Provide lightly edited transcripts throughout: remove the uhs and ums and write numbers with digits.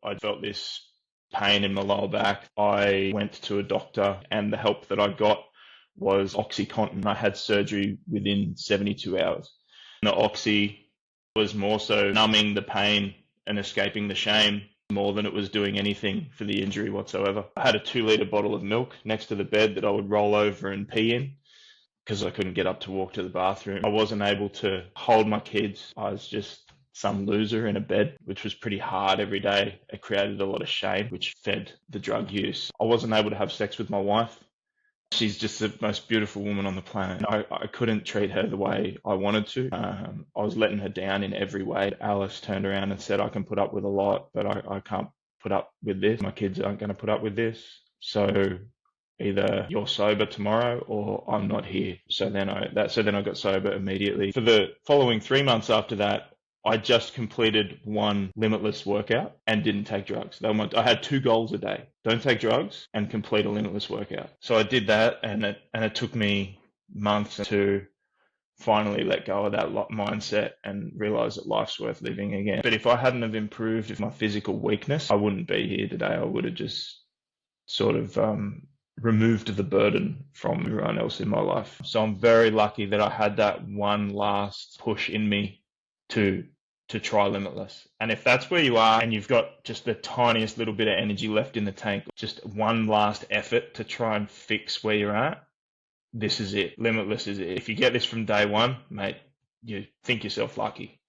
I felt this pain in my lower back. I went to a doctor, and the help that I got was Oxycontin. I had surgery within 72 hours. The Oxy was more so numbing the pain and escaping the shame more than it was doing anything for the injury whatsoever. I had a 2 litre bottle of milk next to the bed that I would roll over and pee in because I couldn't get up to walk to the bathroom. I wasn't able to hold my kids. I was just some loser in a bed, which was pretty hard every day. It created a lot of shame, which fed the drug use. I wasn't able to have sex with my wife. She's just the most beautiful woman on the planet. I couldn't treat her the way I wanted to. I was letting her down in every way. Alice turned around and said, I can put up with a lot, but I can't put up with this. My kids aren't going to put up with this. So either you're sober tomorrow or I'm not here. So then I got sober immediately. For the following 3 months after that, I just completed one Limitless workout and didn't take drugs. I had 2 goals a day: don't take drugs and complete a Limitless workout. So I did that, and it took me months to finally let go of that mindset and realize that life's worth living again. But if I hadn't have improved with my physical weakness, I wouldn't be here today. I would have just sort of removed the burden from everyone else in my life. So I'm very lucky that I had that one last push in me to try Limitless. And if that's where you are and you've got just the tiniest little bit of energy left in the tank, just one last effort to try and fix where you're at, this is it. Limitless is it. If you get this from day one, mate, you think yourself lucky.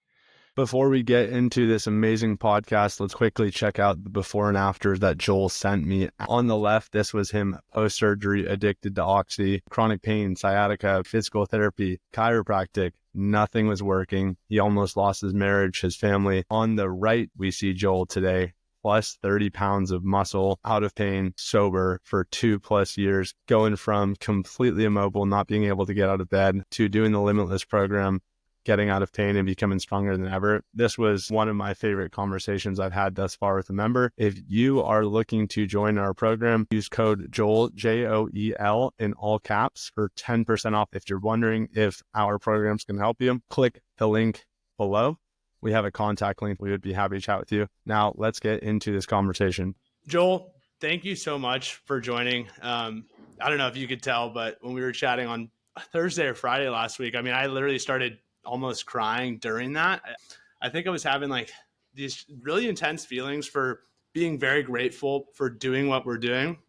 Before we get into this amazing podcast, let's quickly check out the before and after that Joel sent me. On the left, this was him post-surgery, addicted to Oxy, chronic pain, sciatica, physical therapy, chiropractic. Nothing was working. He almost lost his marriage, his family. On the right, we see Joel today, plus 30 pounds of muscle, out of pain, sober for 2+ years, going from completely immobile, not being able to get out of bed, to doing the Limitless program, getting out of pain and becoming stronger than ever. This was one of my favorite conversations I've had thus far with a member. If you are looking to join our program, use code JOEL, JOEL, in all caps for 10% off. If you're wondering if our programs can help you, click the link below. We have a contact link. We would be happy to chat with you. Now, let's get into this conversation. Joel, thank you so much for joining. I don't know if you could tell, but when we were chatting on Thursday or Friday last week, I mean, I literally started almost crying during that. I think I was having like these really intense feelings for being very grateful for doing what we're doing,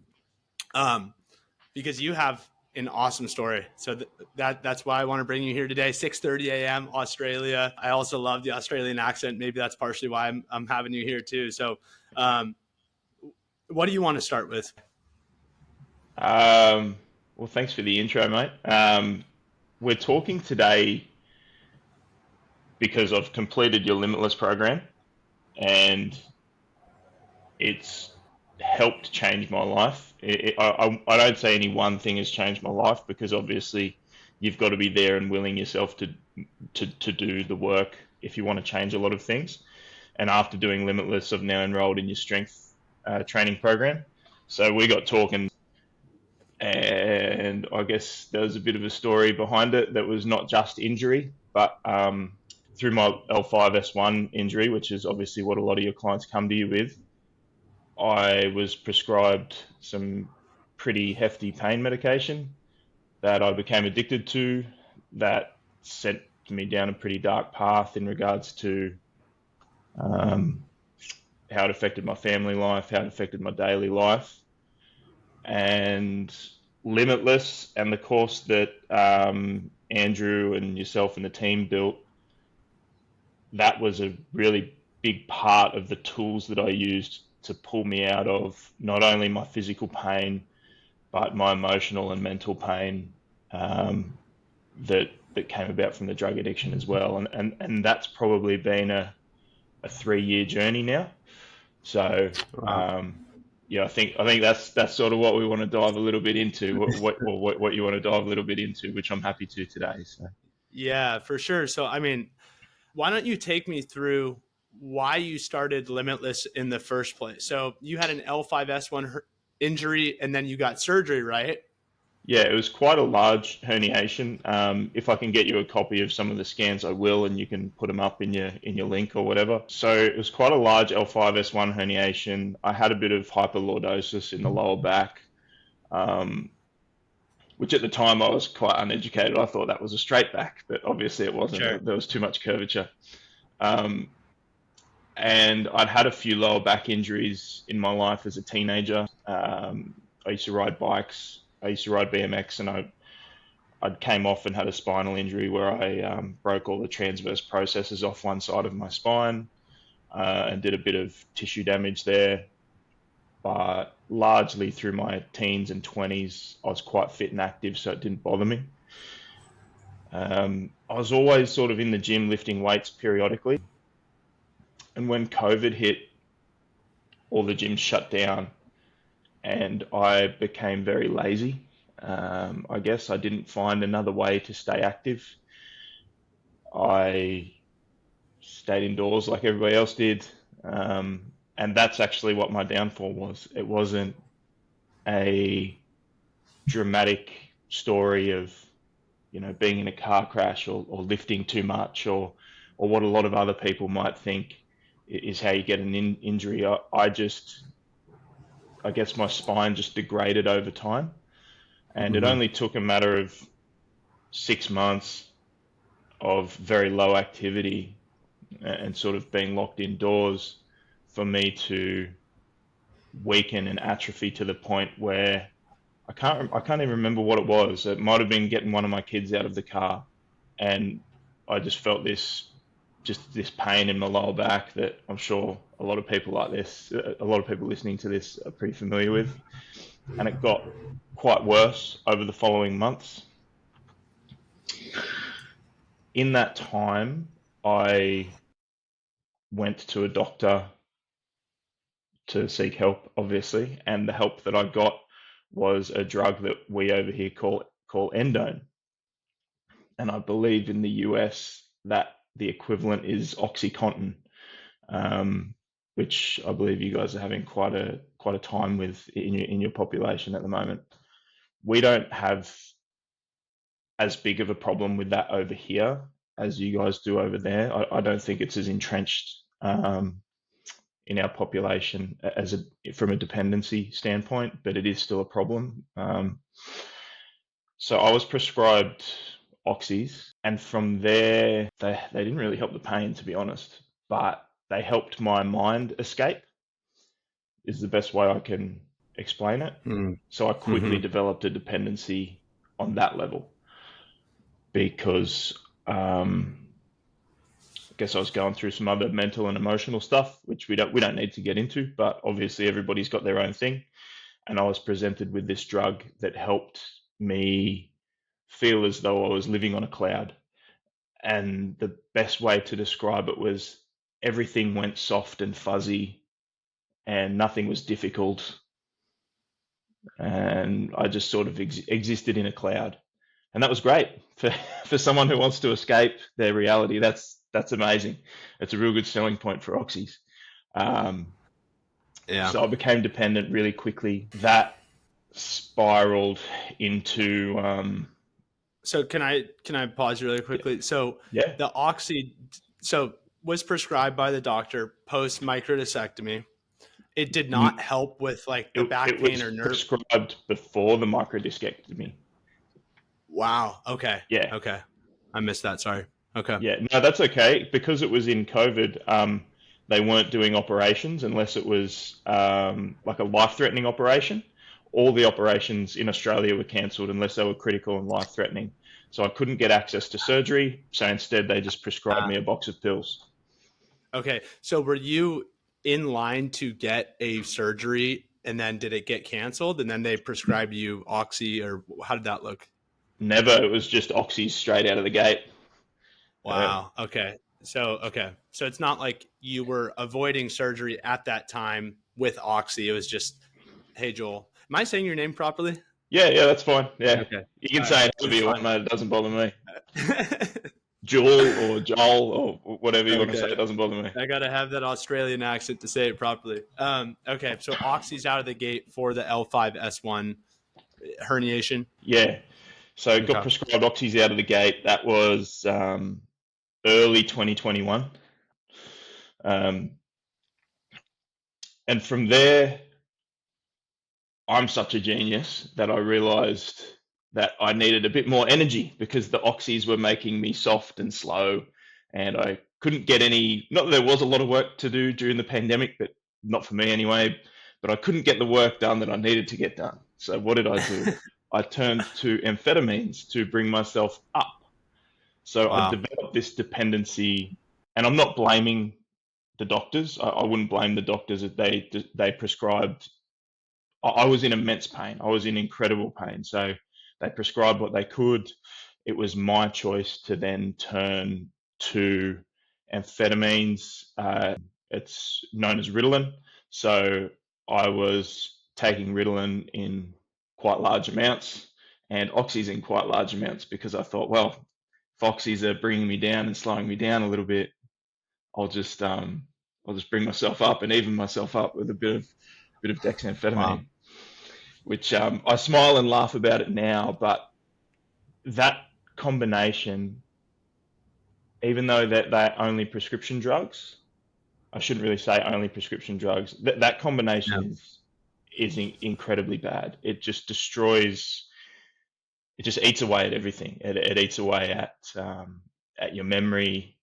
because you have an awesome story. So that's why I want to bring you here today. 6:30 a.m. Australia. I also love the Australian accent. Maybe that's partially why I'm having you here too. So what do you want to start with? Well, thanks for the intro, mate. We're talking today because I've completed your Limitless program and it's helped change my life. I don't say any one thing has changed my life, because obviously you've got to be there and willing yourself to do the work if you want to change a lot of things. And after doing Limitless, I've now enrolled in your strength training program. So we got talking, and I guess there was a bit of a story behind it that was not just injury, but through my L5-S1 injury, which is obviously what a lot of your clients come to you with, I was prescribed some pretty hefty pain medication that I became addicted to, that sent me down a pretty dark path in regards to how it affected my family life, how it affected my daily life. And Limitless and the course that Andrew and yourself and the team built, that was a really big part of the tools that I used to pull me out of not only my physical pain, but my emotional and mental pain that came about from the drug addiction as well. And that's probably been a 3-year journey now. So yeah, I think that's sort of what we want to dive a little bit into, what you want to dive a little bit into, which I'm happy to today. So yeah, for sure. So I mean, why don't you take me through why you started Limitless in the first place? So you had an L5-S1 injury and then you got surgery, right? Yeah, it was quite a large herniation. If I can get you a copy of some of the scans, I will, and you can put them up in your link or whatever. So it was quite a large L5-S1 herniation. I had a bit of hyperlordosis in the lower back, um, which at the time I was quite uneducated. I thought that was a straight back, but obviously it Sure. wasn't. There was too much curvature. Um, and I'd had a few lower back injuries in my life as a teenager. I used to ride bikes. I used to ride BMX, and I came off and had a spinal injury where I broke all the transverse processes off one side of my spine and did a bit of tissue damage there. But largely through my teens and 20s, I was quite fit and active, so it didn't bother me. I was always sort of in the gym lifting weights periodically. And when COVID hit, all the gyms shut down and I became very lazy. I guess I didn't find another way to stay active. I stayed indoors like everybody else did. And that's actually what my downfall was. It wasn't a dramatic story of, being in a car crash or lifting too much or what a lot of other people might think is how you get an injury. I guess my spine just degraded over time. And it Mm-hmm. only took a matter of 6 months of very low activity and sort of being locked indoors for me to weaken and atrophy to the point where I can't even remember what it was. It might have been getting one of my kids out of the car, and I just felt this pain in my lower back that I'm sure a lot of people listening to this are pretty familiar with. And it got quite worse over the following months. In that time, I went to a doctor to seek help, obviously, and the help that I got was a drug that we over here call endone. And I believe in the US that the equivalent is Oxycontin, um, which I believe you guys are having quite a time with in your population at the moment. We don't have as big of a problem with that over here as you guys do over there. I don't think it's as entrenched in our population from a dependency standpoint, but it is still a problem. So I was prescribed oxys, and from there they didn't really help the pain, to be honest, but they helped my mind escape. Is the best way I can explain it. So I quickly Mm-hmm. developed a dependency on that level because I guess I was going through some other mental and emotional stuff, which we don't need to get into, but obviously everybody's got their own thing. And I was presented with this drug that helped me feel as though I was living on a cloud. And the best way to describe it was everything went soft and fuzzy and nothing was difficult. And I just sort of existed in a cloud. And that was great for someone who wants to escape their reality. That's amazing. It's a real good selling point for oxys. Um, Yeah. so I became dependent really quickly. That spiraled into So can I pause really yeah, quickly? So yeah. the oxy was prescribed by the doctor post microdiscectomy. It did not help with like the back It pain was or nerve. prescribed before the microdiscectomy. Wow. Okay. Yeah, Okay. I missed that. Sorry. Okay. yeah. No, that's okay because it was in COVID. They weren't doing operations unless it was like a life-threatening operation. All the operations in Australia were cancelled unless they were critical and life-threatening. So I couldn't get access to surgery. So instead, they just prescribed Uh, me a box of pills. okay. So were you in line to get a surgery and then did it get canceled and then they prescribed you oxy or how did that look? Never. It was just oxys straight out of the gate. Wow. Okay. So it's not like you were avoiding surgery at that time with oxy. It was just, hey Joel, am I saying your name properly? Yeah, yeah, that's fine. Yeah, Okay. you can All right. say it however Just you want, fine. mate. It doesn't bother me. Joel or Joel or whatever you want to say, Okay. it doesn't bother me. I gotta have that Australian accent to say it properly. Okay, so oxy's out of the gate for the L5-S1. herniation. Yeah. So got Okay. prescribed oxys out of the gate. That was early 2021. And from there, I'm such a genius that I realized that I needed a bit more energy because the oxys were making me soft and slow, and I couldn't get any. Not that there was a lot of work to do during the pandemic, but not for me anyway. But I couldn't get the work done that I needed to get done. So what did I do? I turned to amphetamines to bring myself up. So I Wow. developed this dependency, and I'm not blaming the doctors. I wouldn't blame the doctors if they prescribed. I was in immense pain. I was in incredible pain. So they prescribed what they could. It was my choice to then turn to amphetamines. It's known as Ritalin. So I was taking Ritalin in quite large amounts and oxys in quite large amounts because I thought, well, if oxys are bringing me down and slowing me down a little bit, I'll just bring myself up and even myself up with a bit of dexamphetamine. Wow. Which I smile and laugh about it now, but that combination, even though that they're only prescription drugs, I shouldn't really say only prescription drugs. That combination is incredibly bad. It just destroys. It just eats away at everything. It eats away at your memory,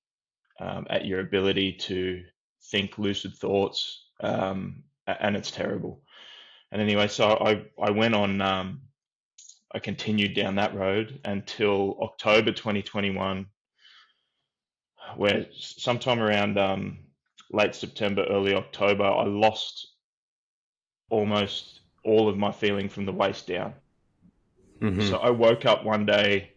at your ability to think lucid thoughts, and it's terrible. And anyway, so I went on. I continued down that road until October 2021, where sometime around late September, early October, I lost almost all of my feeling from the waist down. So I woke up one day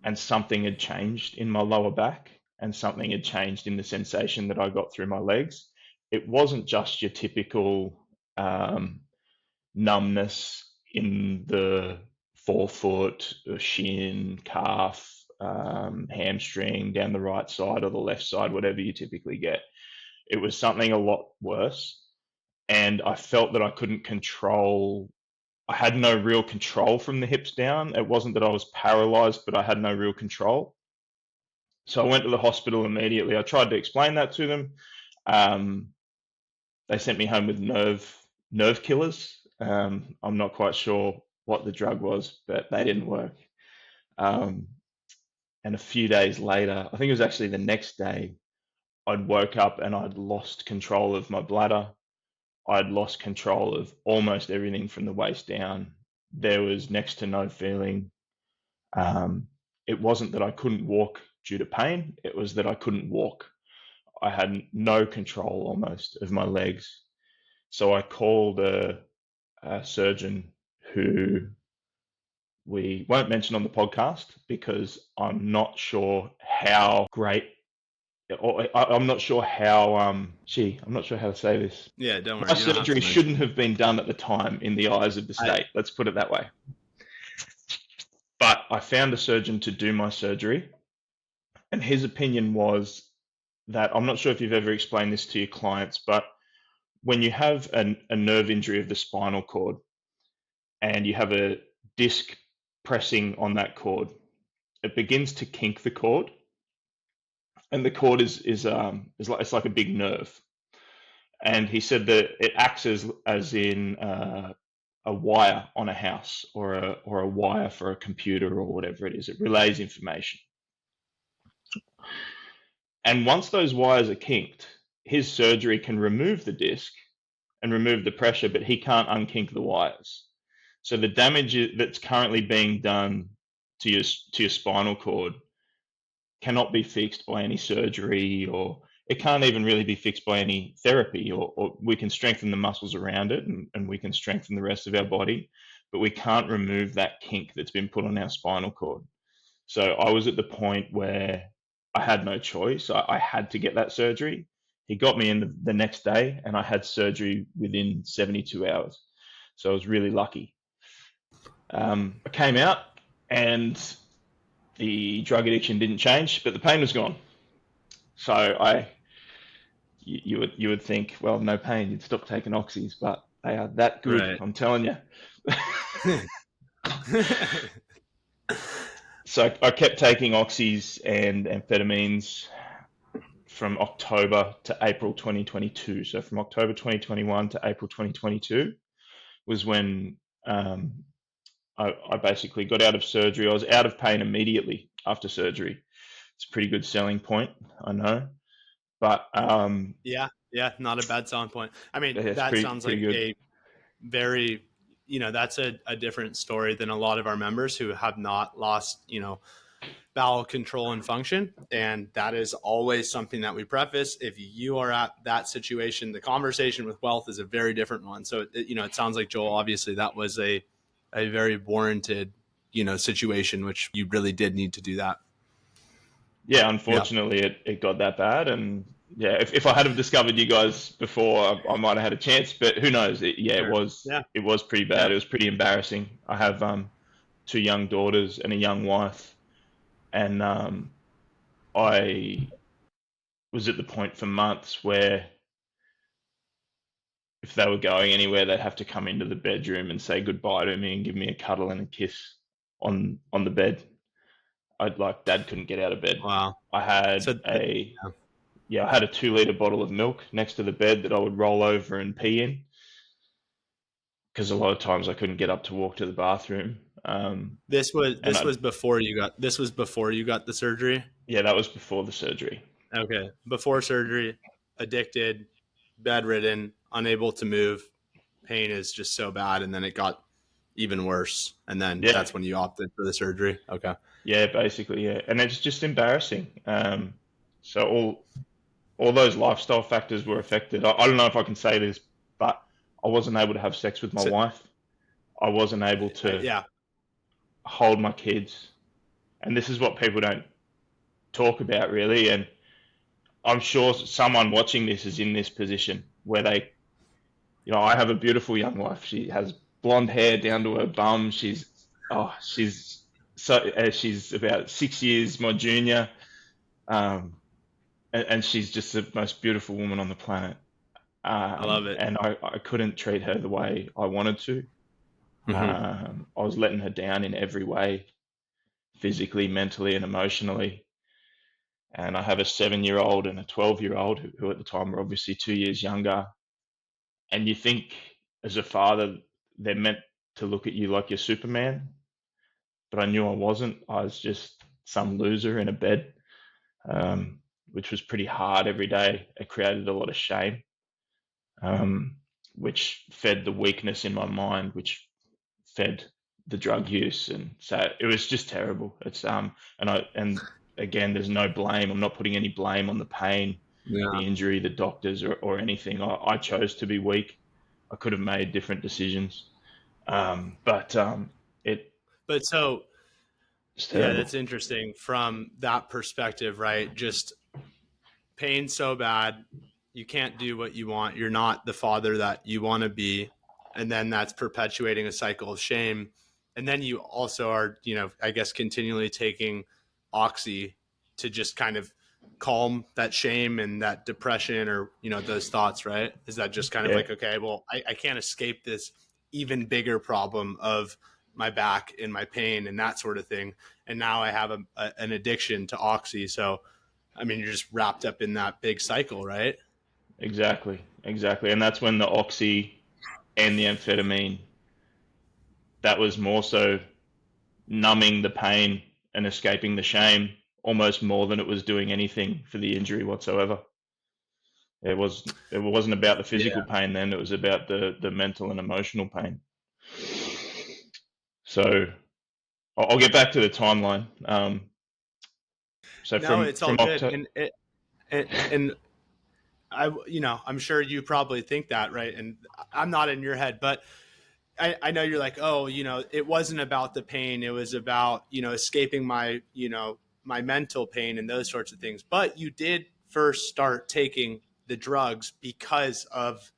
and something had changed in my lower back and something had changed in the sensation that I got through my legs. It wasn't just your typical numbness in the forefoot, shin, calf, hamstring, down the right side or the left side, whatever you typically get. It was something a lot worse. And I felt that I couldn't control. I had no real control from the hips down. It wasn't that I was paralyzed, but I had no real control. So I went to the hospital immediately. I tried to explain that to them. They sent me home with nerve killers. I'm not quite sure what the drug was, but they didn't work. And a few days later, I think it was actually the next day, I'd woke up and I'd lost control of my bladder. I'd lost control of almost everything from the waist down. There was next to no feeling. It wasn't that I couldn't walk due to pain. It was that I couldn't walk. I had no control almost of my legs. So I called a surgeon who we won't mention on the podcast because I'm not sure how great, or I'm not sure how, I'm not sure how to say this. Yeah, don't worry. My surgery shouldn't have been done at the time in the eyes of the state. Let's put it that way. But I found a surgeon to do my surgery, and his opinion was that, I'm not sure if you've ever explained this to your clients, but when you have a nerve injury of the spinal cord and you have a disc pressing on that cord, it begins to kink the cord, and the cord is like, it's like a big nerve. And he said that it acts as in a wire on a house or a wire for a computer or whatever it is. It relays information. And once those wires are kinked, his surgery can remove the disc and remove the pressure, but he can't unkink the wires. So the damage that's currently being done to your spinal cord cannot be fixed by any surgery, or it can't even really be fixed by any therapy, or we can strengthen the muscles around it and we can strengthen the rest of our body, but we can't remove that kink that's been put on our spinal cord. So I was at the point where I had no choice. I had to get that surgery. He got me in the next day and I had surgery within 72 hours. So I was really lucky. I came out and the drug addiction didn't change, but the pain was gone. So you would think, well, no pain, you'd stop taking oxys, but they are that good. Right. I'm telling you. So I kept taking oxys and amphetamines from October to April 2022. So from October 2021 to April 2022 was when I basically got out of surgery. I was out of pain immediately after surgery. It's a pretty good selling point, I know. But yeah, not a bad selling point. I mean, it's that pretty sounds like good. a very, that's a different story than a lot of our members who have not lost, bowel control and function. And that is always something that we preface. If you are at that situation, the conversation with wealth is a very different one. So, it sounds like, Joel, obviously that was a very warranted, situation, which you really did need to do that. Yeah, Yeah. unfortunately it got that bad. And yeah, if I had have discovered you guys before, I might have had a chance, but who knows? Sure. Yeah. It was pretty bad. Yeah. It was pretty embarrassing. I have two young daughters and a young wife, and I was at the point for months where if they were going anywhere, they'd have to come into the bedroom and say goodbye to me and give me a cuddle and a kiss on the bed. I'd like Dad couldn't get out of bed. Wow. I had So, I had a 2 liter bottle of milk next to the bed that I would roll over and pee in because a lot of times I couldn't get up to walk to the bathroom. this was before you got the surgery. Yeah, that was before the surgery. Okay. Before surgery, addicted, bedridden, unable to move. Pain is just so bad. And then it got even worse. And then that's when you opted for the surgery. Okay. Yeah, basically, yeah. And it's just embarrassing. So all those lifestyle factors were affected. I don't know if I can say this, but I wasn't able to have sex with my wife. I wasn't able to hold my kids. And this is what people don't talk about, really. And I'm sure someone watching this is in this position where they, I have a beautiful young wife. She has blonde hair down to her bum. She's about 6 years my junior, and she's just the most beautiful woman on the planet. I love it. And I couldn't treat her the way I wanted to. I was letting her down in every way, physically, mentally, and emotionally. And I have a 7-year-old and a 12-year-old who at the time were obviously 2 years younger. And you think as a father, they're meant to look at you like you're Superman. But I knew I wasn't. I was just some loser in a bed, which was pretty hard every day. It created a lot of shame, which fed the weakness in my mind, which fed the drug use. And so it was just terrible. It's and again, there's no blame. I'm not putting any blame on the pain, the injury, the doctors, or anything. I chose to be weak. I could have made different decisions, but so yeah, that's interesting from that perspective, right? Just pain so bad, you can't do what you want. You're not the father that you want to be, and then that's perpetuating a cycle of shame. And then you also are, I guess, continually taking oxy to just kind of calm that shame and that depression or, those thoughts, right? Is that just kind of like, okay, well, I can't escape this even bigger problem of my back and my pain and that sort of thing. And now I have an addiction to oxy. So, I mean, you're just wrapped up in that big cycle, right? Exactly. And that's when the oxy and the amphetamine, that was more so numbing the pain and escaping the shame almost more than it was doing anything for the injury whatsoever. It wasn't about the physical pain then, it was about the mental and emotional pain. So I'll get back to the timeline. It's all good. And I, I'm sure you probably think that, right? And I'm not in your head, but I know you're like, oh, it wasn't about the pain. It was about, escaping my, my mental pain and those sorts of things. But you did first start taking the drugs because of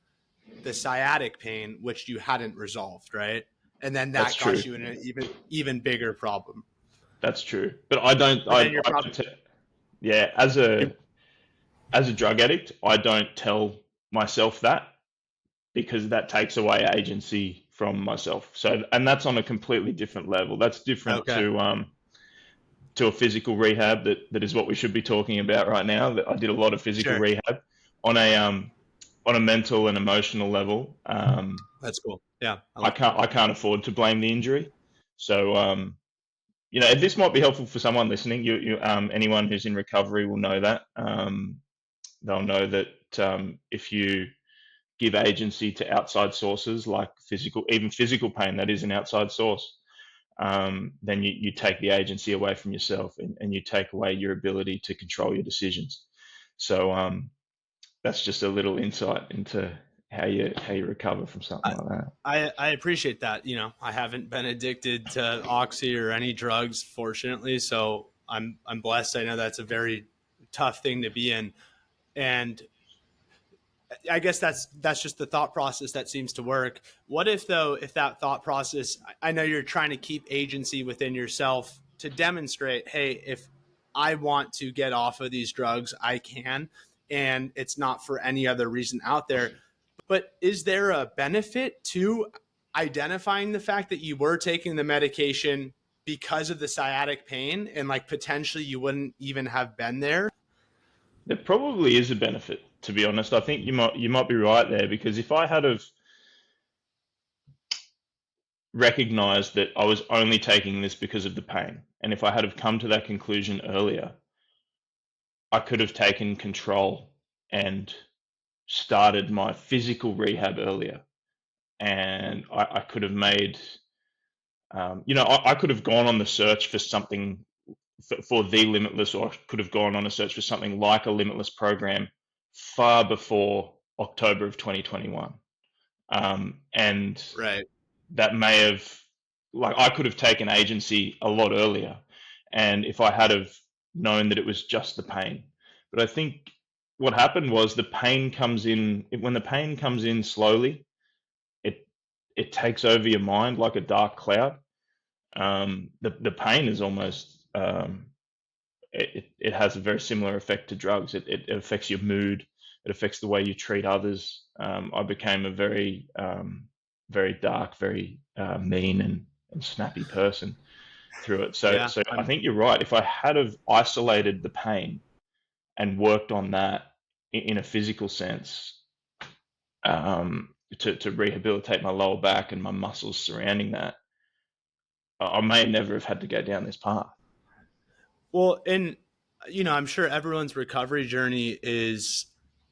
the sciatic pain, which you hadn't resolved, right? And then that got you in an even bigger problem. That's true. But as a drug addict, I don't tell myself that because that takes away agency from myself. So, and that's on a completely different level. That's different Okay. to a physical rehab that is what we should be talking about right now. That I did a lot of physical Sure. rehab on a mental and emotional level. That's cool. Yeah. I can't afford to blame the injury. So this might be helpful for someone listening. Anyone who's in recovery will know that. They'll know that if you give agency to outside sources like even physical pain, that is an outside source, then you take the agency away from yourself, and you take away your ability to control your decisions. So that's just a little insight into how you recover from something like that. I appreciate that. I haven't been addicted to Oxy or any drugs, fortunately. So I'm blessed. I know that's a very tough thing to be in. And I guess that's just the thought process that seems to work. What if that thought process, I know you're trying to keep agency within yourself to demonstrate, hey, if I want to get off of these drugs, I can, and it's not for any other reason out there. But is there a benefit to identifying the fact that you were taking the medication because of the sciatic pain, and like potentially you wouldn't even have been there? There probably is a benefit, to be honest. I think you might be right there, because if I had have recognized that I was only taking this because of the pain, and if I had have come to that conclusion earlier, I could have taken control and started my physical rehab earlier, and I could have made, I could have gone on the search for something for the Limitless, or I could have gone on a search for something like a Limitless program far before October of 2021. And Right. that may have, I could have taken agency a lot earlier, and if I had have known that it was just the pain. But I think what happened was the pain comes in, when the pain comes in slowly, it takes over your mind like a dark cloud. The pain is almost, it has a very similar effect to drugs. It affects your mood. It affects the way you treat others. I became a very, very dark, very mean and snappy person through it. So, Yeah. so I think you're right. If I had have isolated the pain and worked on that in a physical sense, to rehabilitate my lower back and my muscles surrounding that, I may never have had to go down this path. Well, and I'm sure everyone's recovery journey is,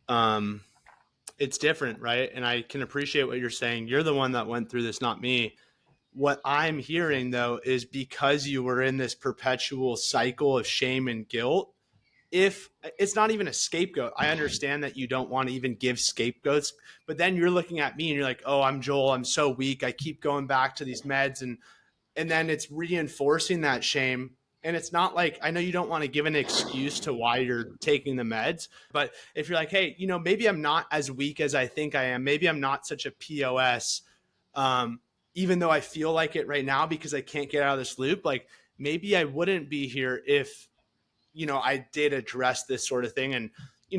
it's different, right? And I can appreciate what you're saying. You're the one that went through this, not me. What I'm hearing though is because you were in this perpetual cycle of shame and guilt, if it's not even a scapegoat, I understand that you don't want to even give scapegoats, but then you're looking at me and you're like, oh, I'm Joel. I'm so weak. I keep going back to these meds, and then it's reinforcing that shame. And it's not like, I know you don't want to give an excuse to why you're taking the meds, but if you're like, hey, maybe I'm not as weak as I think I am. Maybe I'm not such a POS, even though I feel like it right now because I can't get out of this loop. Like maybe I wouldn't be here if, I did address this sort of thing. And,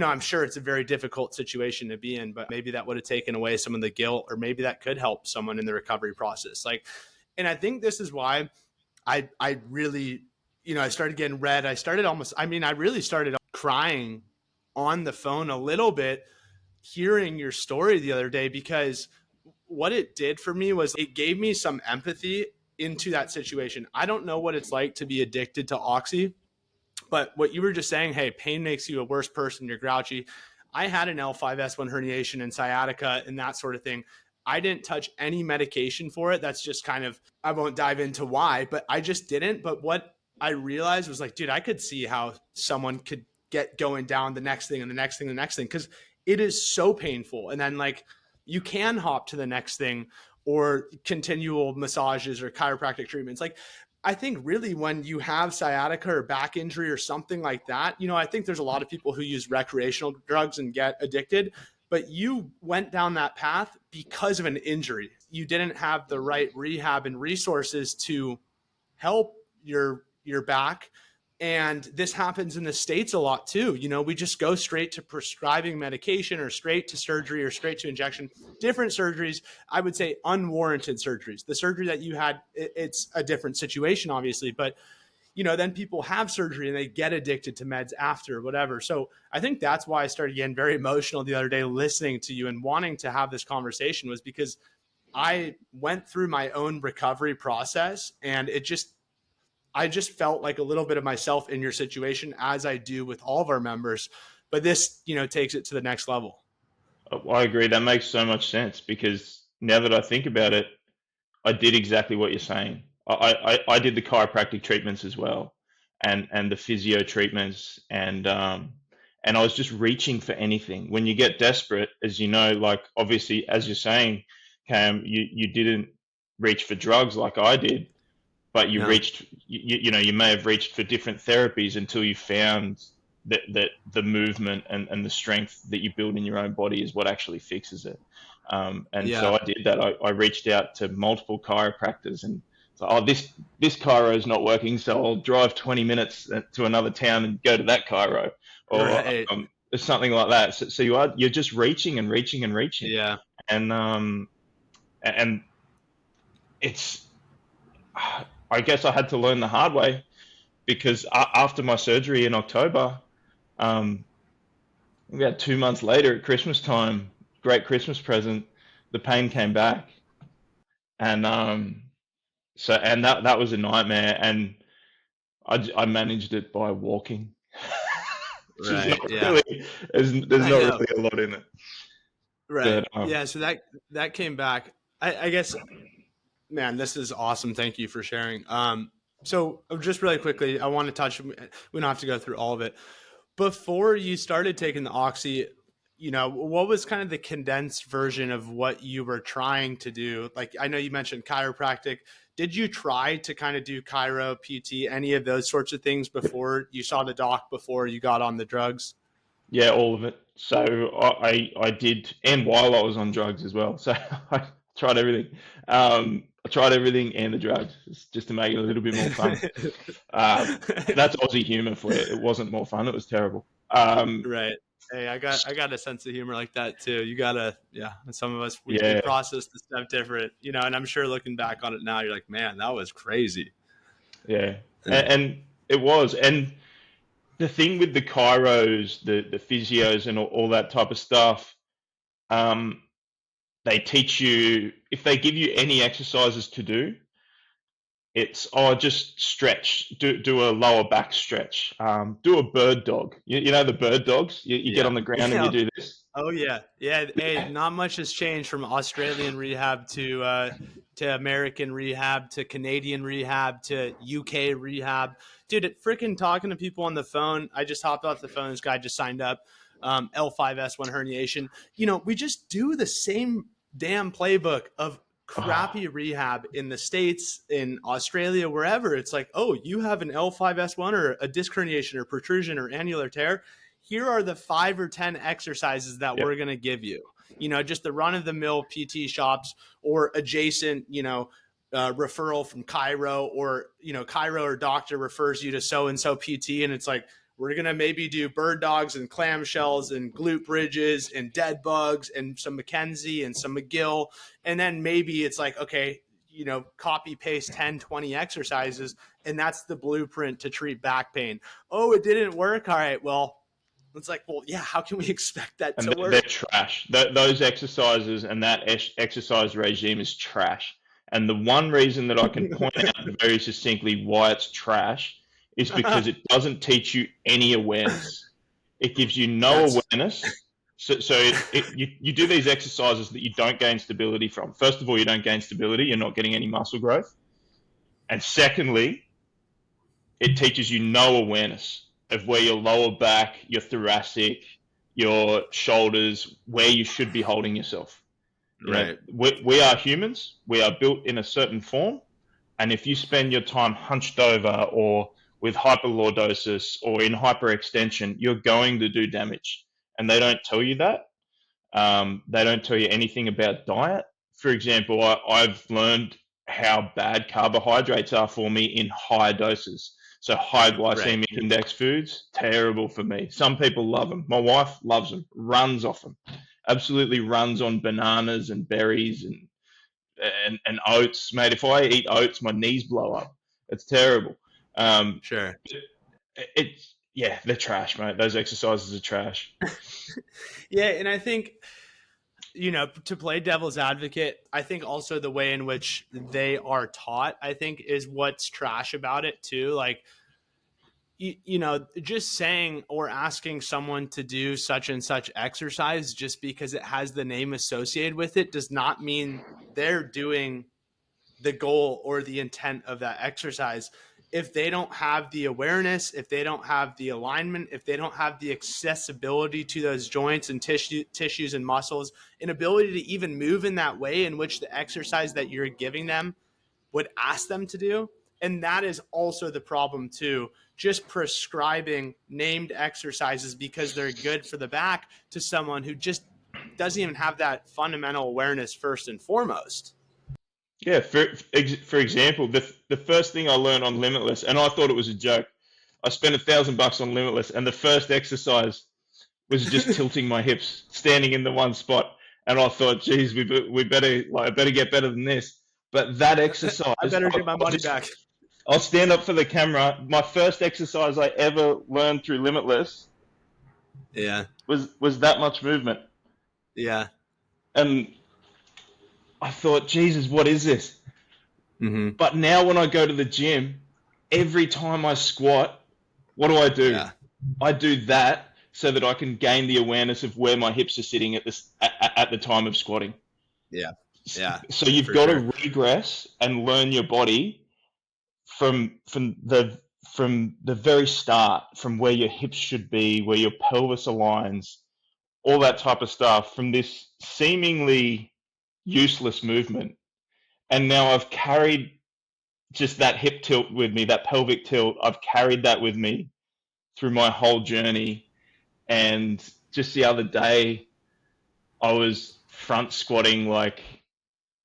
I'm sure it's a very difficult situation to be in, but maybe that would have taken away some of the guilt, or maybe that could help someone in the recovery process. And I think this is why I really, I started getting red. I really started crying on the phone a little bit, hearing your story the other day, because what it did for me was it gave me some empathy into that situation. I don't know what it's like to be addicted to Oxy, but what you were just saying, hey, pain makes you a worse person. You're grouchy. I had an L5-S1 herniation and sciatica and that sort of thing. I didn't touch any medication for it. That's just kind of, I won't dive into why, but I just didn't. But what I realized was like, dude, I could see how someone could get going down the next thing and the next thing, and the next thing, because it is so painful. And then like you can hop to the next thing, or continual massages or chiropractic treatments. Like I think really when you have sciatica or back injury or something like that, I think there's a lot of people who use recreational drugs and get addicted, but you went down that path because of an injury. You didn't have the right rehab and resources to help your back. And this happens in the States a lot too. You know, we just go straight to prescribing medication or straight to surgery or straight to injection. Different surgeries, I would say unwarranted surgeries. The surgery that you had, it's a different situation, obviously, but you know, then people have surgery and they get addicted to meds after, whatever. So I think that's why I started getting very emotional the other day listening to you and wanting to have this conversation, was because I went through my own recovery process, and I just felt like a little bit of myself in your situation, as I do with all of our members. But this, you know, takes it to the next level. I agree. That makes so much sense, because now that I think about it, I did exactly what you're saying. I did the chiropractic treatments as well, and the physio treatments, and I was just reaching for anything. When you get desperate, as you know, like obviously, as you're saying, Cam, you didn't reach for drugs like I did, but you Yeah. reached, you know, you may have reached for different therapies until you found that the movement and the strength that you build in your own body is what actually fixes it. And Yeah. so I did that. I reached out to multiple chiropractors, and so, oh, this chiro is not working, so I'll drive 20 minutes to another town and go to that chiro, or Right. something like that. So you're just reaching and reaching and reaching, Yeah. and it's, I guess I had to learn the hard way, because after my surgery in October, about 2 months later at Christmas time, great Christmas present, the pain came back, and and that was a nightmare, and I managed it by walking, which is Right. not Yeah. really, there's I not know. really a lot in it, Right. but Yeah. So that came back. I guess, man, this is awesome. Thank you for sharing. So just really quickly, I want to touch, we don't have to go through all of it. Before you started taking the Oxy, you know, what was kind of the condensed version of what you were trying to do? Like, I know you mentioned chiropractic. Did you try to kind of do chiro, PT, any of those sorts of things before you saw the doc, before you got on the drugs? yeah, all of it. So I did, and while I was on drugs as well. So I tried everything. I tried everything and the drugs, just to make it a little bit more fun. That's Aussie humor for you. It wasn't more fun. It was terrible. Right. Hey, I got a sense of humor like that too. You gotta, yeah. Some of us, we Yeah, process the stuff different, you know. And I'm sure looking back on it now, you're like, man, that was crazy. yeah, Yeah. and it was. And the thing with the chiros, the physios, and all that type of stuff, um, they teach you, if they give you any exercises to do, it's, oh, just stretch, do a lower back stretch, do a bird dog. You know the bird dogs. You get Yeah. on the ground and you Yeah. do this. Oh yeah. Yeah. Hey, not much has changed from Australian rehab to American rehab to Canadian rehab to UK rehab. Dude, freaking talking to people on the phone. I just hopped off the phone. This guy just signed up. L5-S1 herniation. You know, we just do the same damn playbook of Oh, crappy rehab in the States, in Australia, wherever. It's like, oh, you have an L5-S1 or a disc herniation or protrusion or annular tear. Here are the 5 or 10 exercises that yep. we're going to give you. You know, just the run of the mill PT shops or adjacent, you know, referral from Chiro, or, you know, Chiro or doctor refers you to so and so PT. And it's like, we're going to maybe do bird dogs and clamshells and glute bridges and dead bugs and some McKenzie and some McGill. And then maybe it's like, okay, you know, copy paste 10, 20 exercises. And that's the blueprint to treat back pain. Oh, it didn't work. All right. Well, it's like, well, yeah, how can we expect that And to they're work? trash. Those exercises and that exercise regime is trash. And the one reason that I can point out very succinctly why it's trash is because it doesn't teach you any awareness. It gives you no That's awareness. You do these exercises that you don't gain stability from. First of all, you don't gain stability. You're not getting any muscle growth. And secondly, it teaches you no awareness of where your lower back, your thoracic, your shoulders, where you should be holding yourself. You know, right. we are humans. We are built in a certain form. And if you spend your time hunched over or with hyperlordosis or in hyperextension, you're going to do damage. And they don't tell you that. They don't tell you anything about diet. For example, I've learned how bad carbohydrates are for me in high doses. So high Right. glycemic index foods, terrible for me. Some people love them. My wife loves them, runs off them, absolutely runs on bananas and berries and oats. Mate, if I eat oats, my knees blow up. It's terrible. Sure. Yeah, they're trash, mate. Those exercises are trash. Yeah, and I think, to play devil's advocate, I think also the way in which they are taught, I think, is what's trash about it too. Like, just saying or asking someone to do such and such exercise just because it has the name associated with it does not mean they're doing the goal or the intent of that exercise. If they don't have the awareness, if they don't have the alignment, if they don't have the accessibility to those joints and tissues and muscles, an ability to even move in that way in which the exercise that you're giving them would ask them to do. And that is also the problem too. Just prescribing named exercises because they're good for the back to someone who just doesn't even have that fundamental awareness first and foremost. Yeah, for example, the first thing I learned on Limitless, and I thought it was a joke. I spent $1,000 on Limitless, and the first exercise was just tilting my hips, standing in the one spot. And I thought, geez, we better I better get better than this. But that exercise, I better get my money back. I'll stand up for the camera. My first exercise I ever learned through Limitless, was that much movement. Yeah. And I thought, Jesus, what is this? Mm-hmm. But now when I go to the gym, every time I squat, what do? Yeah. I do that so that I can gain the awareness of where my hips are sitting at the time of squatting. Yeah. Yeah. So you've got to regress and learn your body from the very start, from where your hips should be, where your pelvis aligns, all that type of stuff, from this seemingly useless movement. And now I've carried just that hip tilt with me, that pelvic tilt. I've carried that with me through my whole journey. And just the other day, I was front squatting like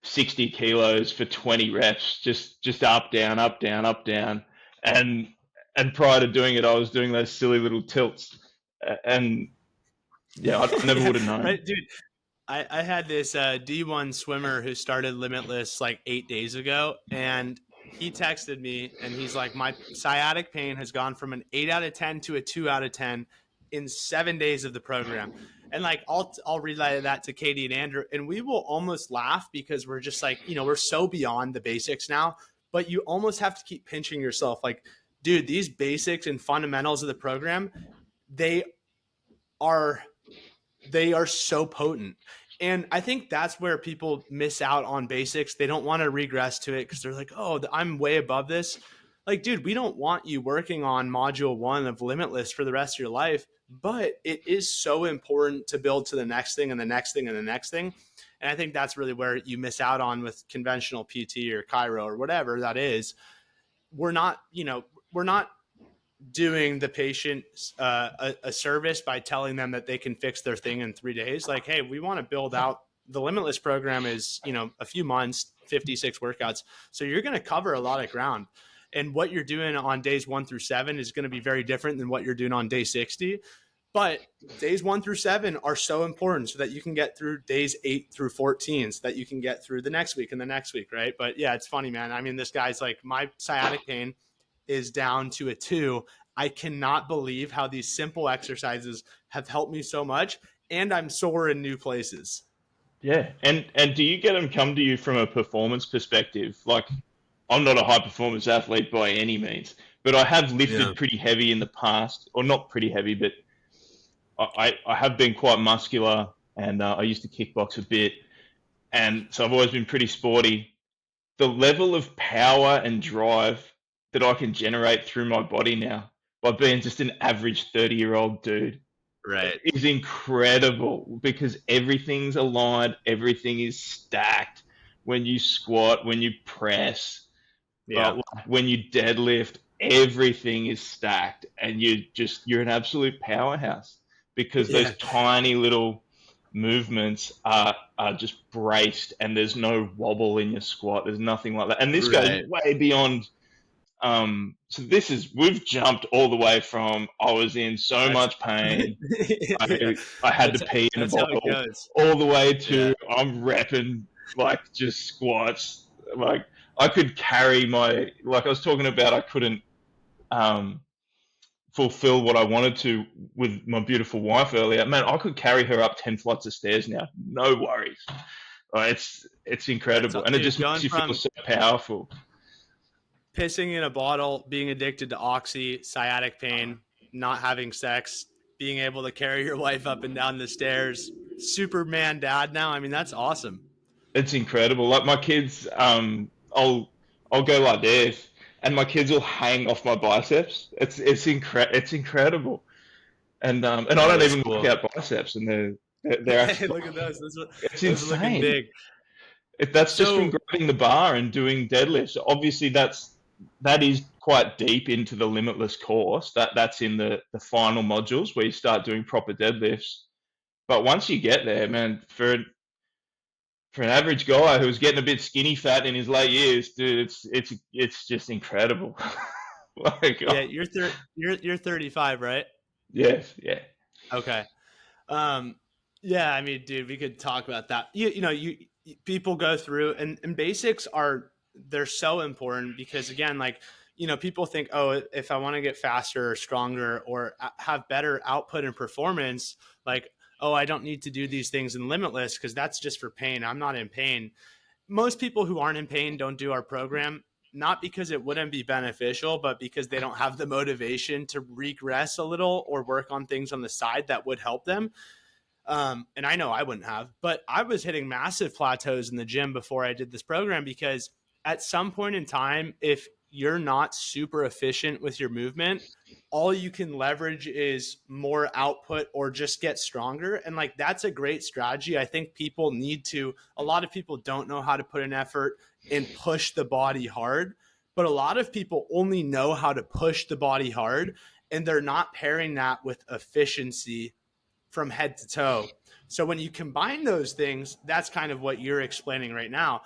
60 kilos for 20 reps, just up, down, up, down, up, down. And prior to doing it, I was doing those silly little tilts. And yeah, I never would have known. Right, dude. I had this D1 swimmer who started Limitless like 8 days ago, and he texted me and he's like, my sciatic pain has gone from an 8 out of 10 to a 2 out of 10 in 7 days of the program. And like, I'll relay that to Katie and Andrew, and we will almost laugh because we're just like, we're so beyond the basics now, but you almost have to keep pinching yourself. Like, dude, these basics and fundamentals of the program, they are so potent. And I think that's where people miss out on basics. They don't want to regress to it because they're like, oh, I'm way above this. Like, dude, we don't want you working on module 1 of Limitless for the rest of your life, but it is so important to build to the next thing and the next thing and the next thing. And I think that's really where you miss out on with conventional PT or Chiro or whatever that is. We're not doing the patient a service by telling them that they can fix their thing in 3 days. Like, hey, we want to build out the Limitless program is, a few months, 56 workouts. So you're going to cover a lot of ground. And what you're doing on days 1 through 7 is going to be very different than what you're doing on day 60. But days 1 through 7 are so important so that you can get through days 8 through 14, so that you can get through the next week and the next week, right? But yeah, it's funny, man. I mean, this guy's like, my sciatic pain is down to a 2. I cannot believe how these simple exercises have helped me so much, and I'm sore in new places. Yeah, and do you get them come to you from a performance perspective? Like, I'm not a high performance athlete by any means, but I have lifted pretty heavy in the past, or not pretty heavy, but I have been quite muscular, and I used to kickbox a bit, and so I've always been pretty sporty. The level of power and drive that I can generate through my body now by being just an average 30-year-old dude, right, is incredible, because everything's aligned, everything is stacked. When you squat, when you press, when you deadlift, everything is stacked, and you're an absolute powerhouse, because those tiny little movements are just braced, and there's no wobble in your squat. There's nothing like that. And this goes way beyond So we've jumped all the way from I was in so That's much pain, yeah, I had to pee in a that's how it bottle, goes. all the way Yeah. to I'm repping like just squats. Like I could carry like I was talking about, I couldn't um, fulfill what I wanted to with my beautiful wife earlier. Man, I could carry her up 10 flights of stairs now, no worries. It's That's incredible, and it dude, just makes going you feel from so powerful. pissing in a bottle, being addicted to oxy, sciatic pain, not having sex, being able to carry your wife up and down the stairs, Superman dad now. I mean, that's awesome. It's incredible. Like my kids, I'll go like this, and my kids will hang off my biceps. It's incredible, and I That don't is even work cool. out biceps, and they're Hey, actually look at those. it's Those are looking insane. big. That's just from So grabbing the bar and doing deadlifts. Obviously, that is quite deep into the Limitless course. That's in the final modules where you start doing proper deadlifts. But once you get there, man, for an average guy who's getting a bit skinny fat in his late years, dude, it's just incredible. Like, yeah, you're 35, right? yes, yeah, Okay. Um, yeah, I mean, dude, we could talk about that. People go through and basics they're so important because again, like, people think, oh, if I want to get faster or stronger or have better output and performance, like, oh, I don't need to do these things in Limitless because that's just for pain. I'm not in pain. Most people who aren't in pain don't do our program, not because it wouldn't be beneficial, but because they don't have the motivation to regress a little or work on things on the side that would help them. And I know I wouldn't have, but I was hitting massive plateaus in the gym before I did this program because at some point in time, if you're not super efficient with your movement, all you can leverage is more output or just get stronger. And like, that's a great strategy. I think a lot of people don't know how to put an effort and push the body hard, but a lot of people only know how to push the body hard and they're not pairing that with efficiency from head to toe. So when you combine those things, that's kind of what you're explaining right now.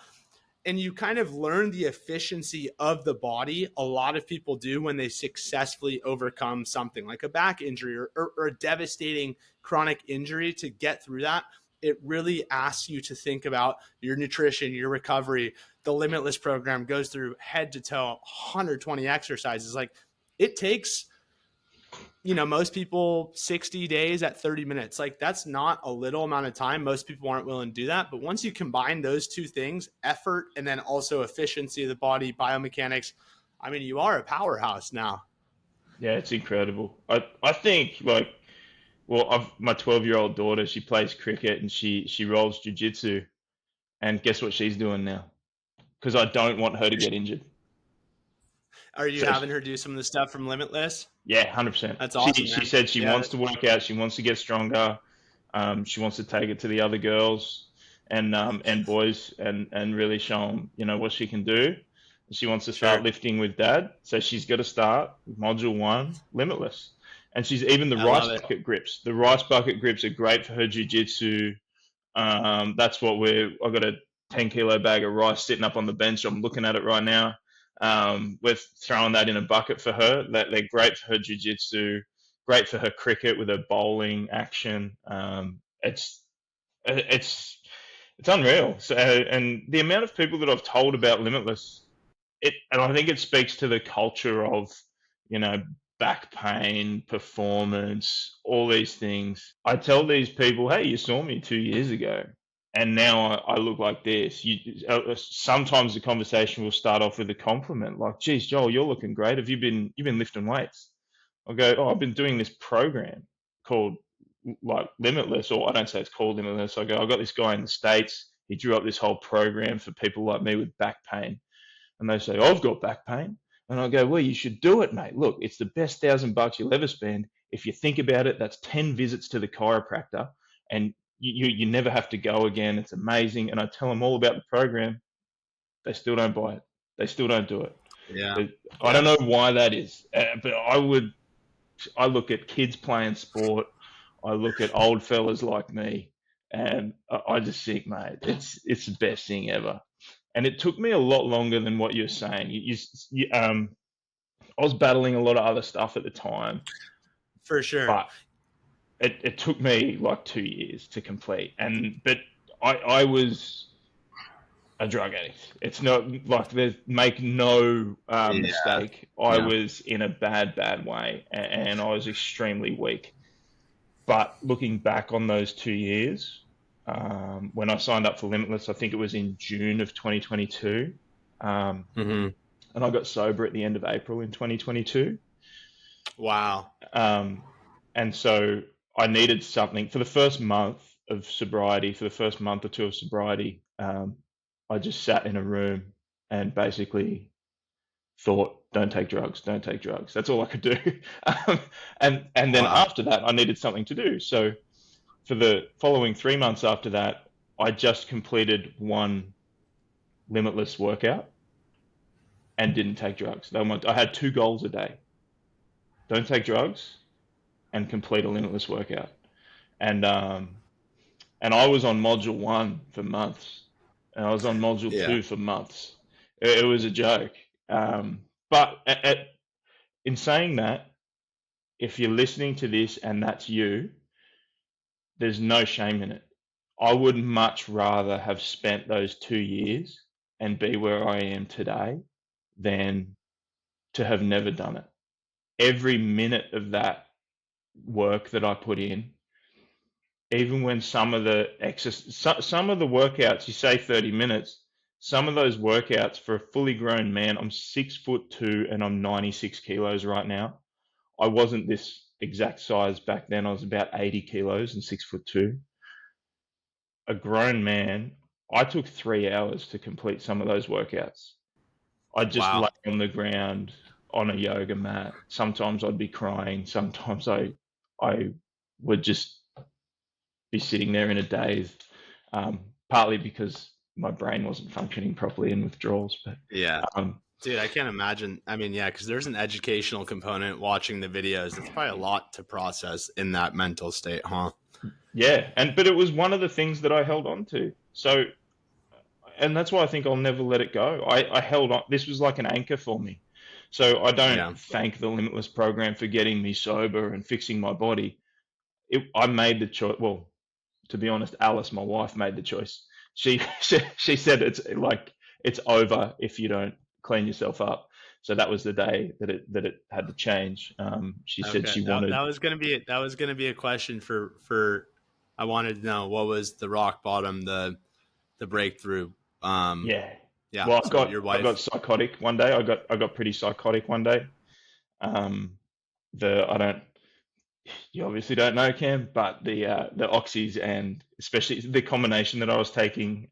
And you kind of learn the efficiency of the body. A lot of people do when they successfully overcome something like a back injury or a devastating chronic injury. To get through that, it really asks you to think about your nutrition, your recovery. The Limitless program goes through head to toe 120 exercises. Like, it takes most people 60 days at 30 minutes. Like, that's not a little amount of time. Most people aren't willing to do that. But once you combine those two things, effort and then also efficiency of the body, biomechanics, I mean, you are a powerhouse now. yeah, it's incredible. I think like, well, my 12-year-old daughter, she plays cricket and she rolls jujitsu, and guess what she's doing now? Because I don't want her to get injured. Are you So having her do some of the stuff from Limitless? yeah, 100%. That's She awesome, she man. said she Yeah. wants to work out. She wants to get stronger. She wants to take it to the other girls and boys and really show them what she can do. She wants to start Sure. lifting with dad, so she's got to start with module 1, Limitless. And she's even the I rice love it. bucket grips. The rice bucket grips are great for her jujitsu. That's what I've got a 10-kilo bag of rice sitting up on the bench. I'm looking at it right now. We're throwing that in a bucket for her. They're great for her jiu-jitsu, great for her cricket with her bowling action. It's it's unreal. So, and the amount of people that I've told about Limitless, and I think it speaks to the culture of, you know, back pain, performance, all these things. I tell these people, hey, you saw me 2 years ago, and now I look like this. Sometimes the conversation will start off with a compliment, like, geez, Joel, you're looking great. Have you've been lifting weights? I'll go, oh, I've been doing this program called like Limitless, or I don't say it's called Limitless. I go, I got this guy in the States. He drew up this whole program for people like me with back pain. And they say, I've got back pain. And I go, well, you should do it, mate. Look, it's the best $1,000 you'll ever spend. If you think about it, that's 10 visits to the chiropractor, and you never have to go again. It's amazing. And I tell them all about the program. They still don't buy it. They still don't do it. Yeah. I don't know why that is, but I look at kids playing sport. I look at old fellas like me, and I just think, mate, it's the best thing ever. And it took me a lot longer than what you're saying. I was battling a lot of other stuff at the time, For sure. but it took me like 2 years to complete. But I was a drug addict. It's not like make no mistake. I was in a bad way, and I was extremely weak. But looking back on those 2 years, when I signed up for Limitless, I think it was in June of 2022, and I got sober at the end of April in 2022. Wow. And so I needed something for the first month of sobriety. For the first month or two of sobriety, I just sat in a room and basically thought, "Don't take drugs, don't take drugs." That's all I could do. And then after that, I needed something to do. So for the following 3 months after that, I just completed one Limitless workout and didn't take drugs. I had 2 goals a day: don't take drugs and complete a Limitless workout. And I was on module 1 for months, and I was on module 2 for months. It was a joke. But in saying that, if you're listening to this and that's you, there's no shame in it. I would much rather have spent those 2 years and be where I am today than to have never done it. Every minute of that work that I put in, even when some of the workouts, you say 30 minutes, some of those workouts for a fully grown man, I'm 6'2" and I'm 96 kilos right now. I wasn't this exact size back then. I was about 80 kilos and 6'2". A grown man, I took 3 hours to complete some of those workouts. I just lay on the ground on a yoga mat. Sometimes I'd be crying. Sometimes I would just be sitting there in a daze, partly because my brain wasn't functioning properly in withdrawals. But dude, I can't imagine. I mean, because there's an educational component watching the videos. It's probably a lot to process in that mental state, huh? Yeah, but it was one of the things that I held on to. So, and that's why I think I'll never let it go. I held on. This was like an anchor for me. So I don't thank the Limitless program for getting me sober and fixing my body. I made the choice. Well, to be honest, Alice, my wife, made the choice. She said it's over if you don't clean yourself up. So that was the day that it had to change. She said she wanted. That was gonna be a question for. I wanted to know, what was the rock bottom, the breakthrough. Yeah. Well, so your wife... I got psychotic one day. I got pretty psychotic one day. You obviously don't know, Cam, but the oxys, and especially the combination that I was taking,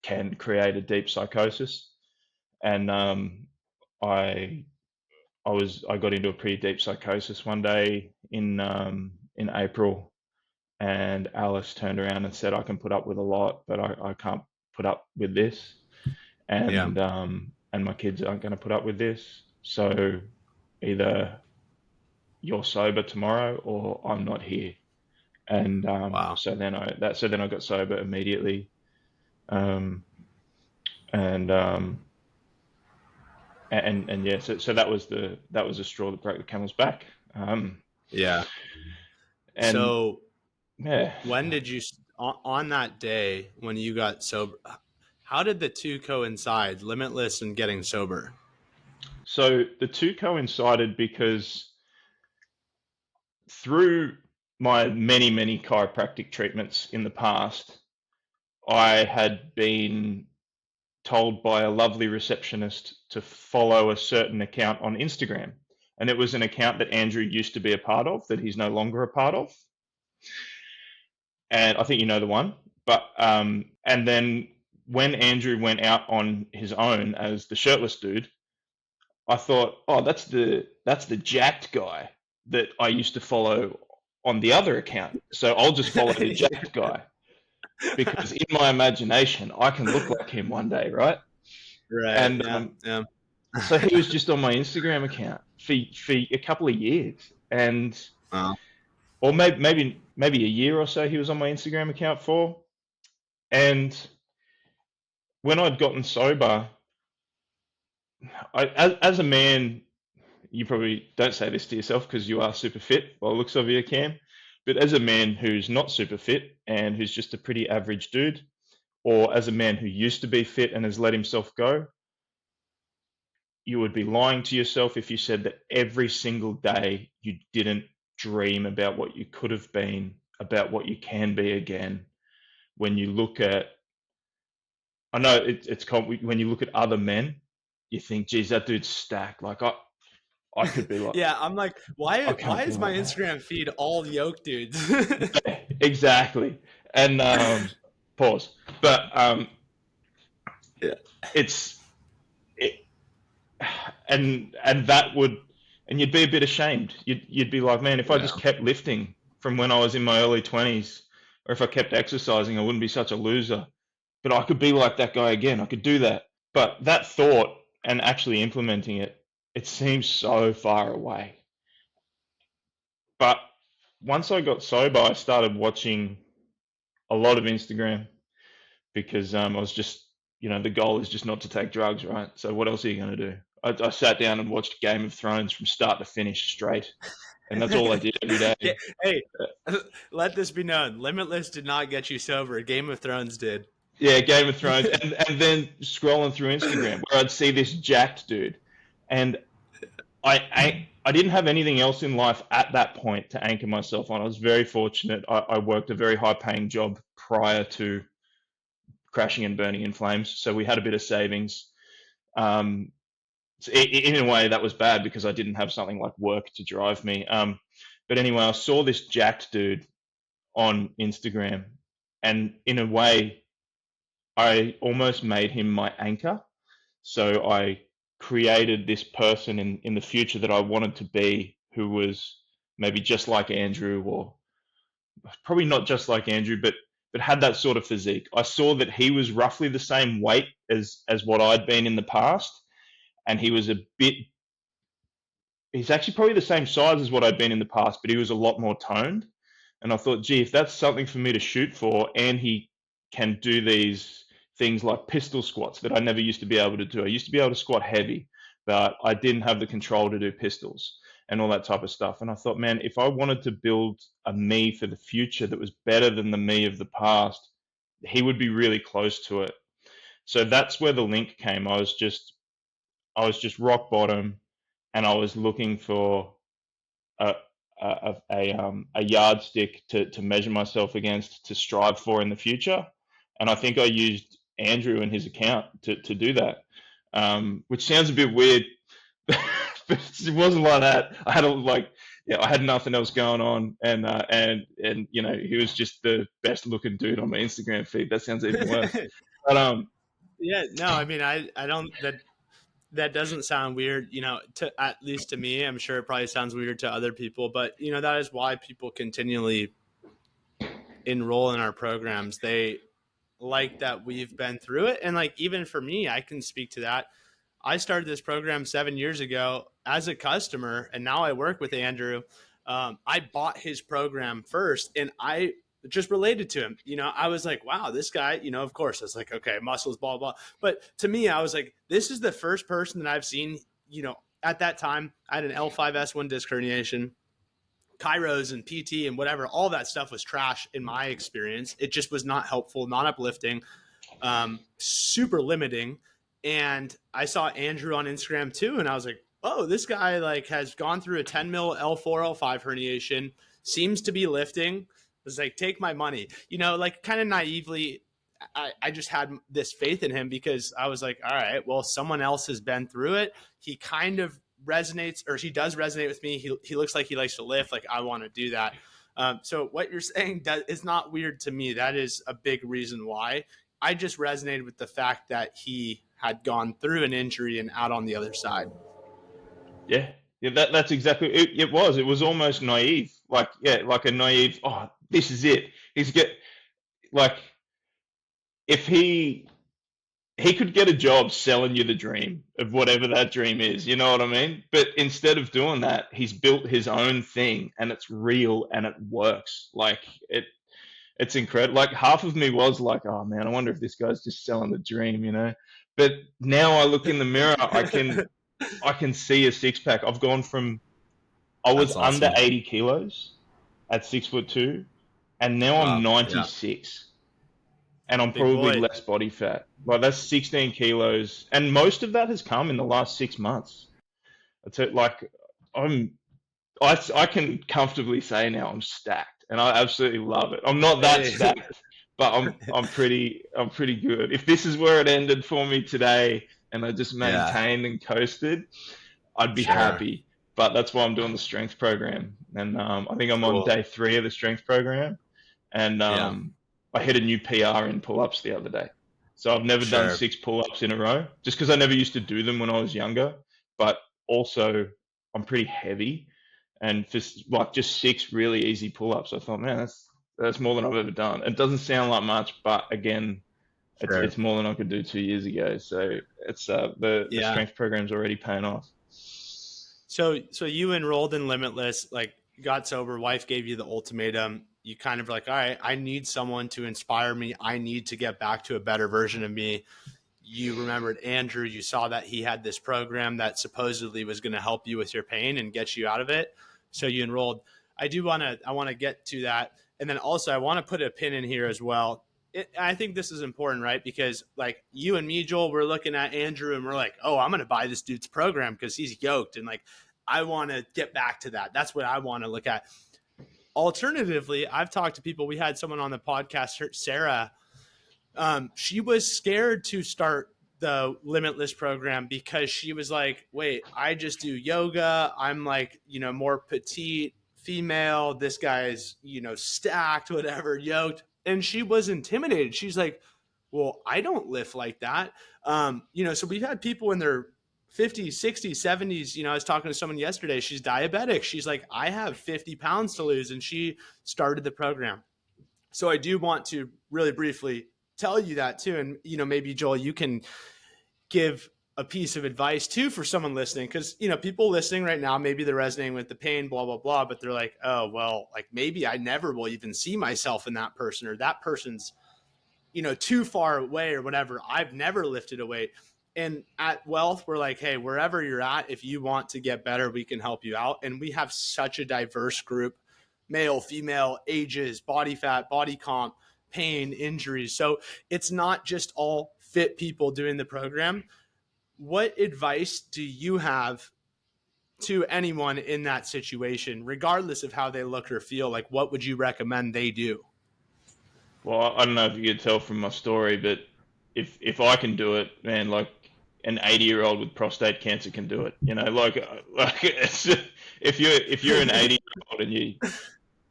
can create a deep psychosis. And I got into a pretty deep psychosis one day in April, and Alice turned around and said, "I can put up with a lot, but I can't put up with this, and my kids aren't going to put up with this. So either you're sober tomorrow or I'm not here." And so then I got sober immediately, and yeah, so that was the straw that broke the camel's back. And so when did you, on that day when you got sober, how did the two coincide, Limitless and getting sober? So the two coincided because through my many chiropractic treatments in the past, I had been told by a lovely receptionist to follow a certain account on Instagram. And it was an account that Andrew used to be a part of, that he's no longer a part of. And I think you know the one. But and then when Andrew went out on his own as the shirtless dude, I thought, oh, that's the jacked guy that I used to follow on the other account. So I'll just follow the jacked guy, because in my imagination I can look like him one day, right? Right. And so he was just on my Instagram account for a couple of years, and or maybe a year or so he was on my Instagram account for. And when I'd gotten sober, as a man, you probably don't say this to yourself because you are super fit by the looks of you, Cam. But as a man who's not super fit and who's just a pretty average dude, or as a man who used to be fit and has let himself go, you would be lying to yourself if you said that every single day you didn't dream about what you could have been, about what you can be again. When you look at, I know when you look at other men, you think, geez, that dude's stacked. Like I could be like, Yeah, I'm like, I why can't be is my like that. Instagram feed all yoke dudes? Yeah, exactly. And pause. But Yeah. it's it, and that would, and you'd be a bit ashamed. You'd be like, man, if I Yeah. just kept lifting from when I was in my early 20s, or if I kept exercising, I wouldn't be such a loser. But I could be like that guy again. I could do that. But that thought and actually implementing it, it seems so far away. But once I got sober, I started watching a lot of Instagram because I was just, the goal is just not to take drugs, right? So what else are you going to do? I sat down and watched Game of Thrones from start to finish straight, and that's all I did every day. Yeah, hey, let this be known. Limitless did not get you sober. Game of Thrones did. Yeah, Game of Thrones, and then scrolling through Instagram where I'd see this jacked dude, and I didn't have anything else in life at that point to anchor myself on. I was very fortunate. I worked a very high-paying job prior to crashing and burning in flames, so we had a bit of savings. So in a way, that was bad because I didn't have something like work to drive me. But anyway, I saw this jacked dude on Instagram, and in a way, I almost made him my anchor. So I created this person in the future that I wanted to be, who was maybe just like Andrew, or probably not just like Andrew, but had that sort of physique. I saw that he was roughly the same weight as what I'd been in the past, and he was he's actually probably the same size as what I'd been in the past, but he was a lot more toned. And I thought, gee, if that's something for me to shoot for, and he can do these things like pistol squats that I never used to be able to do. I used to be able to squat heavy, but I didn't have the control to do pistols and all that type of stuff. And I thought, man, if I wanted to build a me for the future that was better than the me of the past, he would be really close to it. So that's where the link came. I was just rock bottom, and I was looking for a yardstick to measure myself against, to strive for in the future. And I think I used Andrew and his account to do that, which sounds a bit weird, but it wasn't like that. I had nothing else going on, and he was just the best looking dude on my Instagram feed. That sounds even worse. But Yeah, no, I mean, I don't, that doesn't sound weird, at least to me. I'm sure it probably sounds weird to other people, but that is why people continually enroll in our programs. They like that we've been through it. And like, even for me, I can speak to that. I started this program 7 years ago as a customer, and now I work with Andrew. I bought his program first, and I just related to him. I was like, wow, this guy, of course, I was like, okay, muscles, blah, blah. But to me, I was like, this is the first person that I've seen, at that time, I had an L5-S1 disc herniation. Chiros and PT and whatever, all that stuff was trash in my experience. It just was not helpful, not uplifting, super limiting. And I saw Andrew on Instagram too, and I was like, oh, this guy like has gone through a 10 mil L4, L5 herniation, seems to be lifting. I was like, take my money, like kind of naively. I just had this faith in him because I was like, all right, well, someone else has been through it. He kind of resonates, or he does resonate with me. He looks like he likes to lift. Like, I want to do that. So what you're saying is not weird to me. That is a big reason why. I just resonated with the fact that he had gone through an injury and out on the other side. Yeah, that's exactly it. It was almost naive, like a naive. Oh, this is it. Like, if he could get a job selling you the dream of whatever that dream is, you know what I mean? But instead of doing that, he's built his own thing, and it's real and it works. Like, It's incredible. Like half of me was like, oh man, I wonder if this guy's just selling the dream, you know? But now I look in the mirror, I can see a six pack. I've gone from, I was That's awesome. under 80 kilos at 6'2", and now I'm Wow. Yeah. 96, and I'm Big probably boy. less body fat. Like that's 16 kilos, and most of that has come in the last 6 months. It's like I can comfortably say now I'm stacked, and I absolutely love it. I'm not that Hey. stacked, but I'm pretty good. If this is where it ended for me today, and I just maintained and coasted, I'd be Sure. happy. But that's why I'm doing the strength program, and I think I'm on Cool. day 3 of the strength program, and I hit a new PR in pull-ups the other day. So I've never done Sure. 6 pull-ups in a row, just because I never used to do them when I was younger. But also, I'm pretty heavy, and for like just 6 really easy pull-ups, I thought, man, that's more than I've ever done. It doesn't sound like much, but again, Sure. it's more than I could do 2 years ago. So it's the strength program's already paying off. So you enrolled in Limitless, like got sober, wife gave you the ultimatum. You kind of like, all right, I need someone to inspire me. I need to get back to a better version of me. You remembered Andrew, you saw that he had this program that supposedly was going to help you with your pain and get you out of it. So you enrolled. I want to get to that. And then also I want to put a pin in here as well. I think this is important, right? Because like you and me, Joel, we're looking at Andrew and we're like, oh, I'm going to buy this dude's program because he's yoked. And like, I want to get back to that. That's what I want to look at. Alternatively, I've talked to people. We had someone on the podcast, Sarah. She was scared to start the Limitless program because she was like, wait, I just do yoga. I'm like, more petite female. This guy's, stacked, whatever, yoked. And she was intimidated. She's like, well, I don't lift like that. So we've had people in their 50s, 60s, 70s. I was talking to someone yesterday. She's diabetic. She's like, I have 50 pounds to lose. And she started the program. So I do want to really briefly tell you that too. And, maybe Joel, you can give a piece of advice too for someone listening. Cause people listening right now, maybe they're resonating with the pain, blah, blah, blah, but they're like, oh, well, like maybe I never will even see myself in that person, or that person's, too far away or whatever. I've never lifted a weight. And at Wealth, we're like, hey, wherever you're at, if you want to get better, we can help you out. And we have such a diverse group, male, female, ages, body fat, body comp, pain, injuries. So it's not just all fit people doing the program. What advice do you have to anyone in that situation, regardless of how they look or feel? Like, what would you recommend they do? Well, I don't know if you could tell from my story, but if I can do it, man, like an 80-year-old with prostate cancer can do it. Like it's, if you're an 80-year-old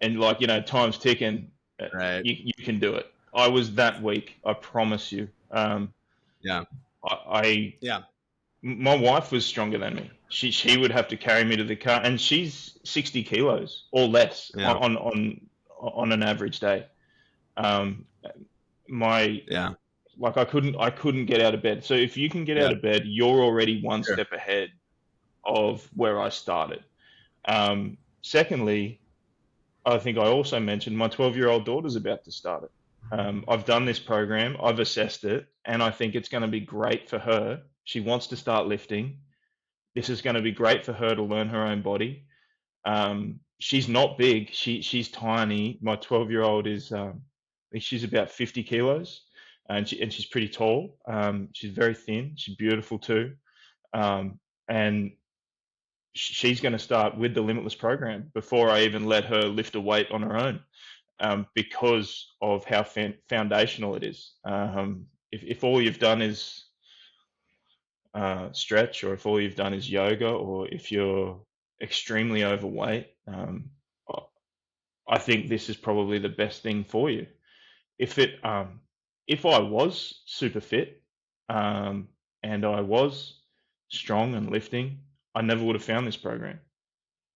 and like time's ticking, Right. you can do it. I was that weak, I promise you. Yeah. My wife was stronger than me. She would have to carry me to the car, and she's 60 kilos or less on an average day. Like I couldn't get out of bed. So if you can get out of bed, you're already one step ahead of where I started. Secondly, I think I also mentioned my 12-year-old daughter's about to start it. I've done this program, I've assessed it, and I think it's going to be great for her. She wants to start lifting. This is going to be great for her to learn her own body. She's not big. She's tiny. My 12-year-old is, I think she's about 50 kilos, and she's pretty tall. She's very thin. She's beautiful too. And she's going to start with the Limitless program before I even let her lift a weight on her own, because of how foundational it is. If all you've done is stretch, or if all you've done is yoga, or if you're extremely overweight, I think this is probably the best thing for you. If I was super fit, and I was strong and lifting, I never would have found this program.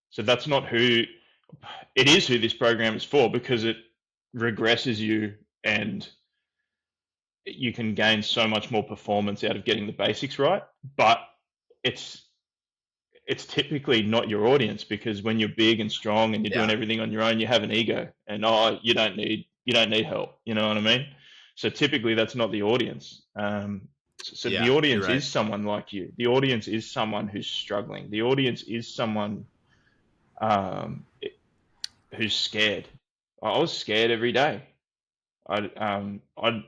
So that's not who it is. Who this program is for, because it regresses you, and you can gain so much more performance out of getting the basics right. But it's typically not your audience, because when you're big and strong and you're doing everything on your own, you have an ego, and you don't need you don't need help. You know what I mean? So typically that's not the audience. So the Yeah, you're audience right. is someone like you. The audience is someone who's struggling. The audience is someone um, who's scared. I was scared every day. I um I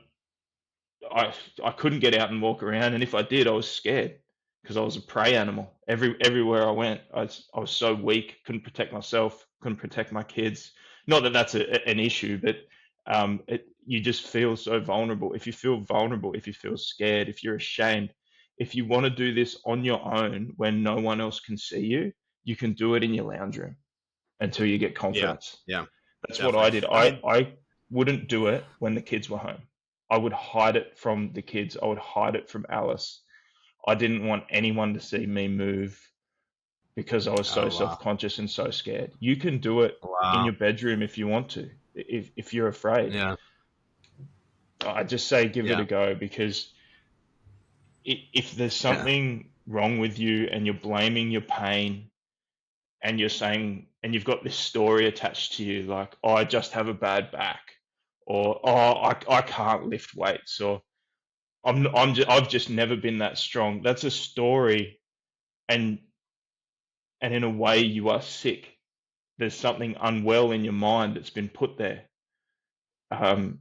I couldn't get out and walk around, and if I did, I was scared because I was a prey animal. Everywhere I went, I was so weak, couldn't protect myself, couldn't protect my kids. Not that that's an issue, but you just feel so vulnerable. If you feel vulnerable, if you feel scared, if you're ashamed, if you want to do this on your own when no one else can see you, you can do it in your lounge room until you get Yeah, confidence. yeah, That's what I definitely. did. I mean, I wouldn't do it when the kids were home. I would hide it from the kids. I would hide it from Alice. I didn't want anyone to see me move because I was so oh wow, self-conscious and so scared. You can do it in wow, your bedroom if you want to. If you're afraid, yeah, I just say give it yeah, a go, because if there's yeah, something wrong with you and you're blaming your pain and you're saying, and you've got this story attached to you, like, oh, I just have a bad back, or oh, I can't lift weights, or I've just never been that strong. That's a story, and in a way you are sick. There's something unwell in your mind that's been put there, um,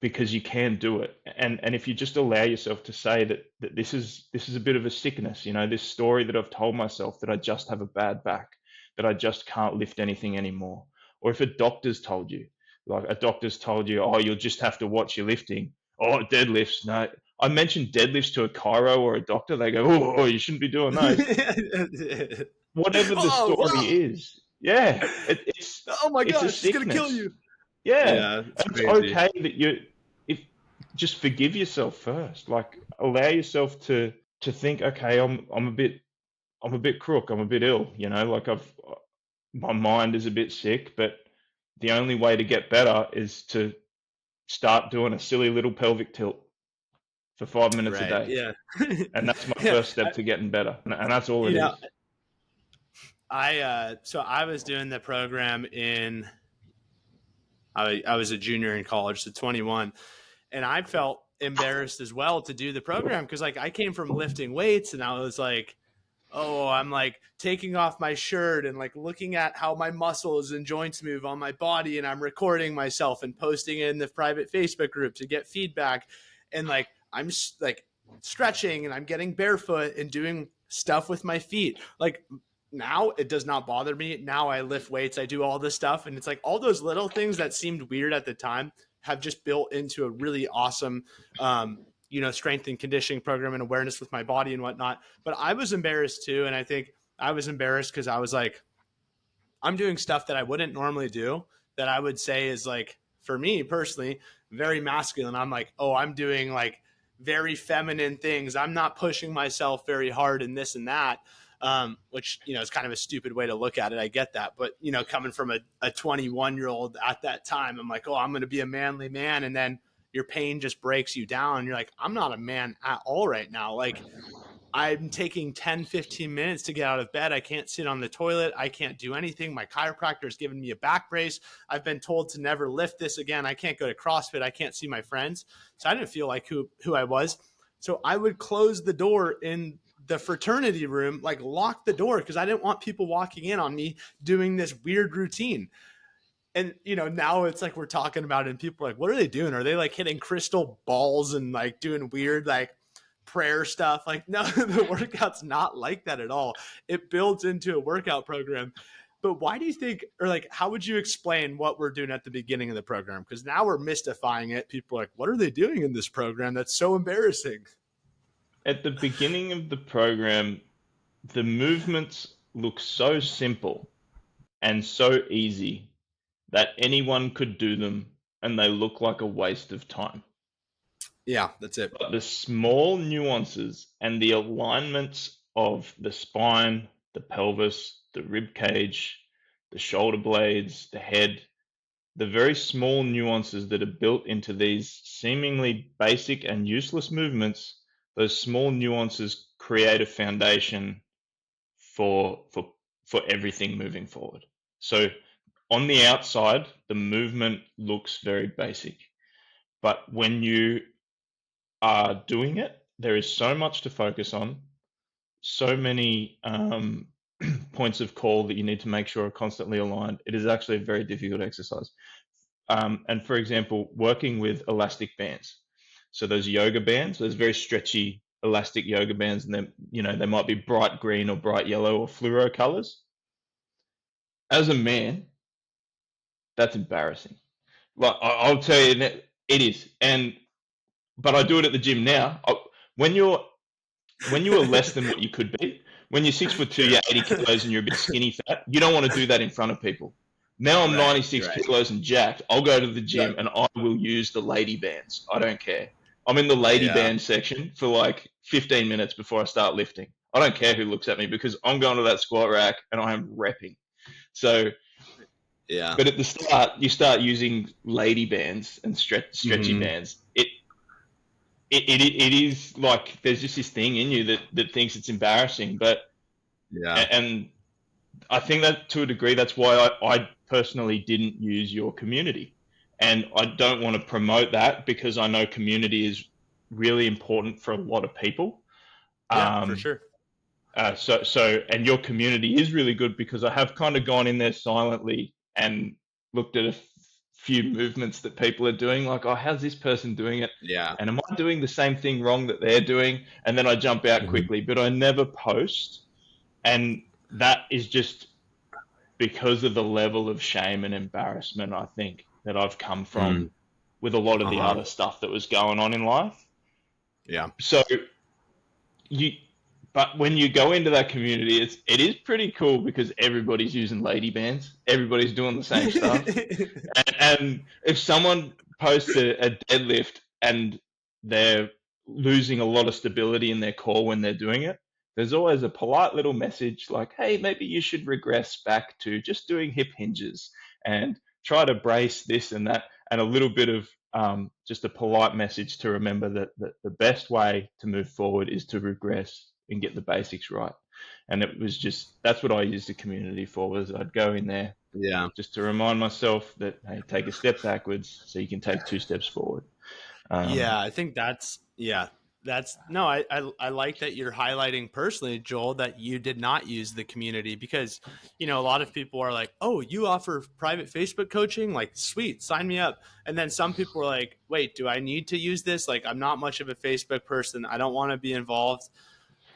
because you can do it. And if you just allow yourself to say that this is a bit of a sickness, this story that I've told myself, that I just have a bad back, that I just can't lift anything anymore. Or if a doctor's told you, like a doctor's told you, oh, you'll just have to watch your lifting. Oh, deadlifts. No, I mentioned deadlifts to a chiro or a doctor, they go, oh, you shouldn't be doing those. Whatever the oh story wow, is, yeah, oh my it's a gosh, it's gonna kill sickness. you. Yeah, Yeah, it's and it's crazy. okay that if just forgive yourself first. Like, allow yourself to think, okay, I'm a bit crook, I'm a bit ill. Like, my mind is a bit sick, but the only way to get better is to start doing a silly little pelvic tilt for 5 minutes a Right. day, Yeah. and that's my Yeah. first step to getting better, and that's all it You know, is. so I was doing the program I was a junior in college, so 21, and I felt embarrassed as well to do the program because like I came from lifting weights and I was like, oh, I'm like taking off my shirt and like looking at how my muscles and joints move on my body, and I'm recording myself and posting it in the private Facebook group to get feedback, and like I'm like stretching and I'm getting barefoot and doing stuff with my feet. Like now it does not bother me. Now I lift weights, I do all this stuff, and it's like all those little things that seemed weird at the time have just built into a really awesome strength and conditioning program and awareness with my body and whatnot. But I was embarrassed too. And I think I was embarrassed because I was like, I'm doing stuff that I wouldn't normally do, that I would say is like, for me personally, very masculine. I'm like, oh, I'm doing like very feminine things. I'm not pushing myself very hard in this and that. Which, is kind of a stupid way to look at it. I get that. But, coming from a 21-year-old at that time, I'm like, oh, I'm going to be a manly man. And then your pain just breaks you down. You're like, I'm not a man at all right now. Like, I'm taking 10, 15 minutes to get out of bed. I can't sit on the toilet. I can't do anything. My chiropractor has given me a back brace. I've been told to never lift this again. I can't go to CrossFit. I can't see my friends. So I didn't feel like who I was. So I would close the door in the fraternity room, like lock the door, because I didn't want people walking in on me doing this weird routine. And, now it's like we're talking about it and people are like, what are they doing? Are they like hitting crystal balls and like doing weird, like, prayer stuff? Like, no, the workout's not like that at all. It builds into a workout program. But why do you think, or like, how would you explain what we're doing at the beginning of the program? Because now we're mystifying it. People are like, what are they doing in this program? That's so embarrassing. At the beginning of the program, the movements look so simple and so easy that anyone could do them, and they look like a waste of time. Yeah, that's it. But the small nuances and the alignments of the spine, the pelvis, the rib cage, the shoulder blades, the head, the very small nuances that are built into these seemingly basic and useless movements, those small nuances create a foundation for everything moving forward. So on the outside, the movement looks very basic, but when you are doing it, there is so much to focus on, so many points of call that you need to make sure are constantly aligned. It is actually a very difficult exercise. And for example, working with elastic bands. So those yoga bands, those very stretchy elastic yoga bands, and then, you know, they might be bright green or bright yellow or fluoro colors. As a man, that's embarrassing. Like I'll tell you, it is. But I do it at the gym now. When you're less than what you could be, when you're 6'2", you're 80 kilos and you're a bit skinny fat, you don't want to do that in front of people. Now I'm 96 kilos and jacked. I'll go to the gym and I will use the lady bands. I don't care. I'm in the lady band section for like 15 minutes before I start lifting. I don't care who looks at me because I'm going to that squat rack and I am repping. So, but at the start, you start using lady bands and stretchy bands. It is like there's just this thing in you that thinks it's embarrassing, but and I think that to a degree that's why I personally didn't use your community, and I don't want to promote that because I know community is really important for a lot of people. For sure. So and your community is really good because I have kind of gone in there silently and looked at a few movements that people are doing, like, oh, how's this person doing it? And am I doing the same thing wrong that they're doing? And then I jump out quickly, but I never post. And that is just because of the level of shame and embarrassment, I think, that I've come from with a lot of the other stuff that was going on in life. So but when you go into that community, it is pretty cool because everybody's using lady bands. Everybody's doing the same stuff. and if someone posts a deadlift and they're losing a lot of stability in their core when they're doing it, there's always a polite little message like, hey, maybe you should regress back to just doing hip hinges and try to brace this and that, and a little bit of just a polite message to remember that the best way to move forward is to regress and get the basics right. And it was just, that's what I used the community for, was I'd go in there just to remind myself that, hey, take a step backwards so you can take 2 steps forward. I think that's no, I like that you're highlighting personally, Joel, that you did not use the community, because, you know, a lot of people are like, oh, you offer private Facebook coaching? Like, sweet, sign me up. And then some people are like, wait, do I need to use this? Like, I'm not much of a Facebook person. I don't want to be involved.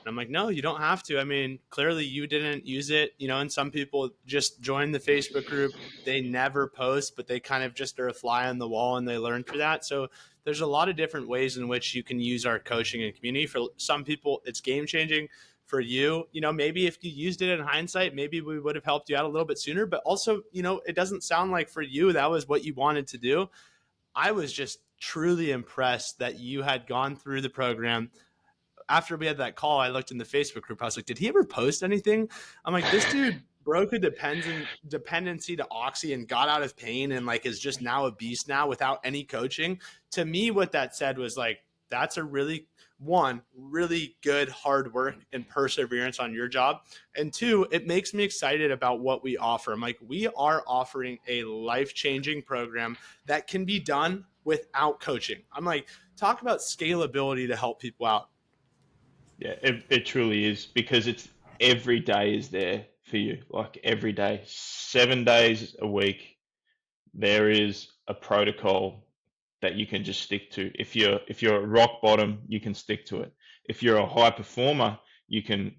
And I'm like, no, you don't have to. I mean, clearly you didn't use it, you know, and some people just join the Facebook group. They never post, but they kind of just are a fly on the wall and they learn through that. So there's a lot of different ways in which you can use our coaching and community. For some people, it's game changing. For you, you know, maybe if you used it in hindsight, maybe we would have helped you out a little bit sooner. But also, you know, it doesn't sound like for you that was what you wanted to do. I was just truly impressed that you had gone through the program. After we had that call, I looked in the Facebook group. I was like, did he ever post anything? I'm like, this dude broke a dependency to Oxy and got out of pain and like is just now a beast now without any coaching. To me, what that said was like, that's a really good hard work and perseverance on your job. And 2, it makes me excited about what we offer. I'm like, we are offering a life-changing program that can be done without coaching. I'm like, talk about scalability to help people out. Yeah, it truly is, because it's every day is there for you. Like every day, 7 days a week, there is a protocol that you can just stick to. If you're at rock bottom, you can stick to it. If you're a high performer, you can,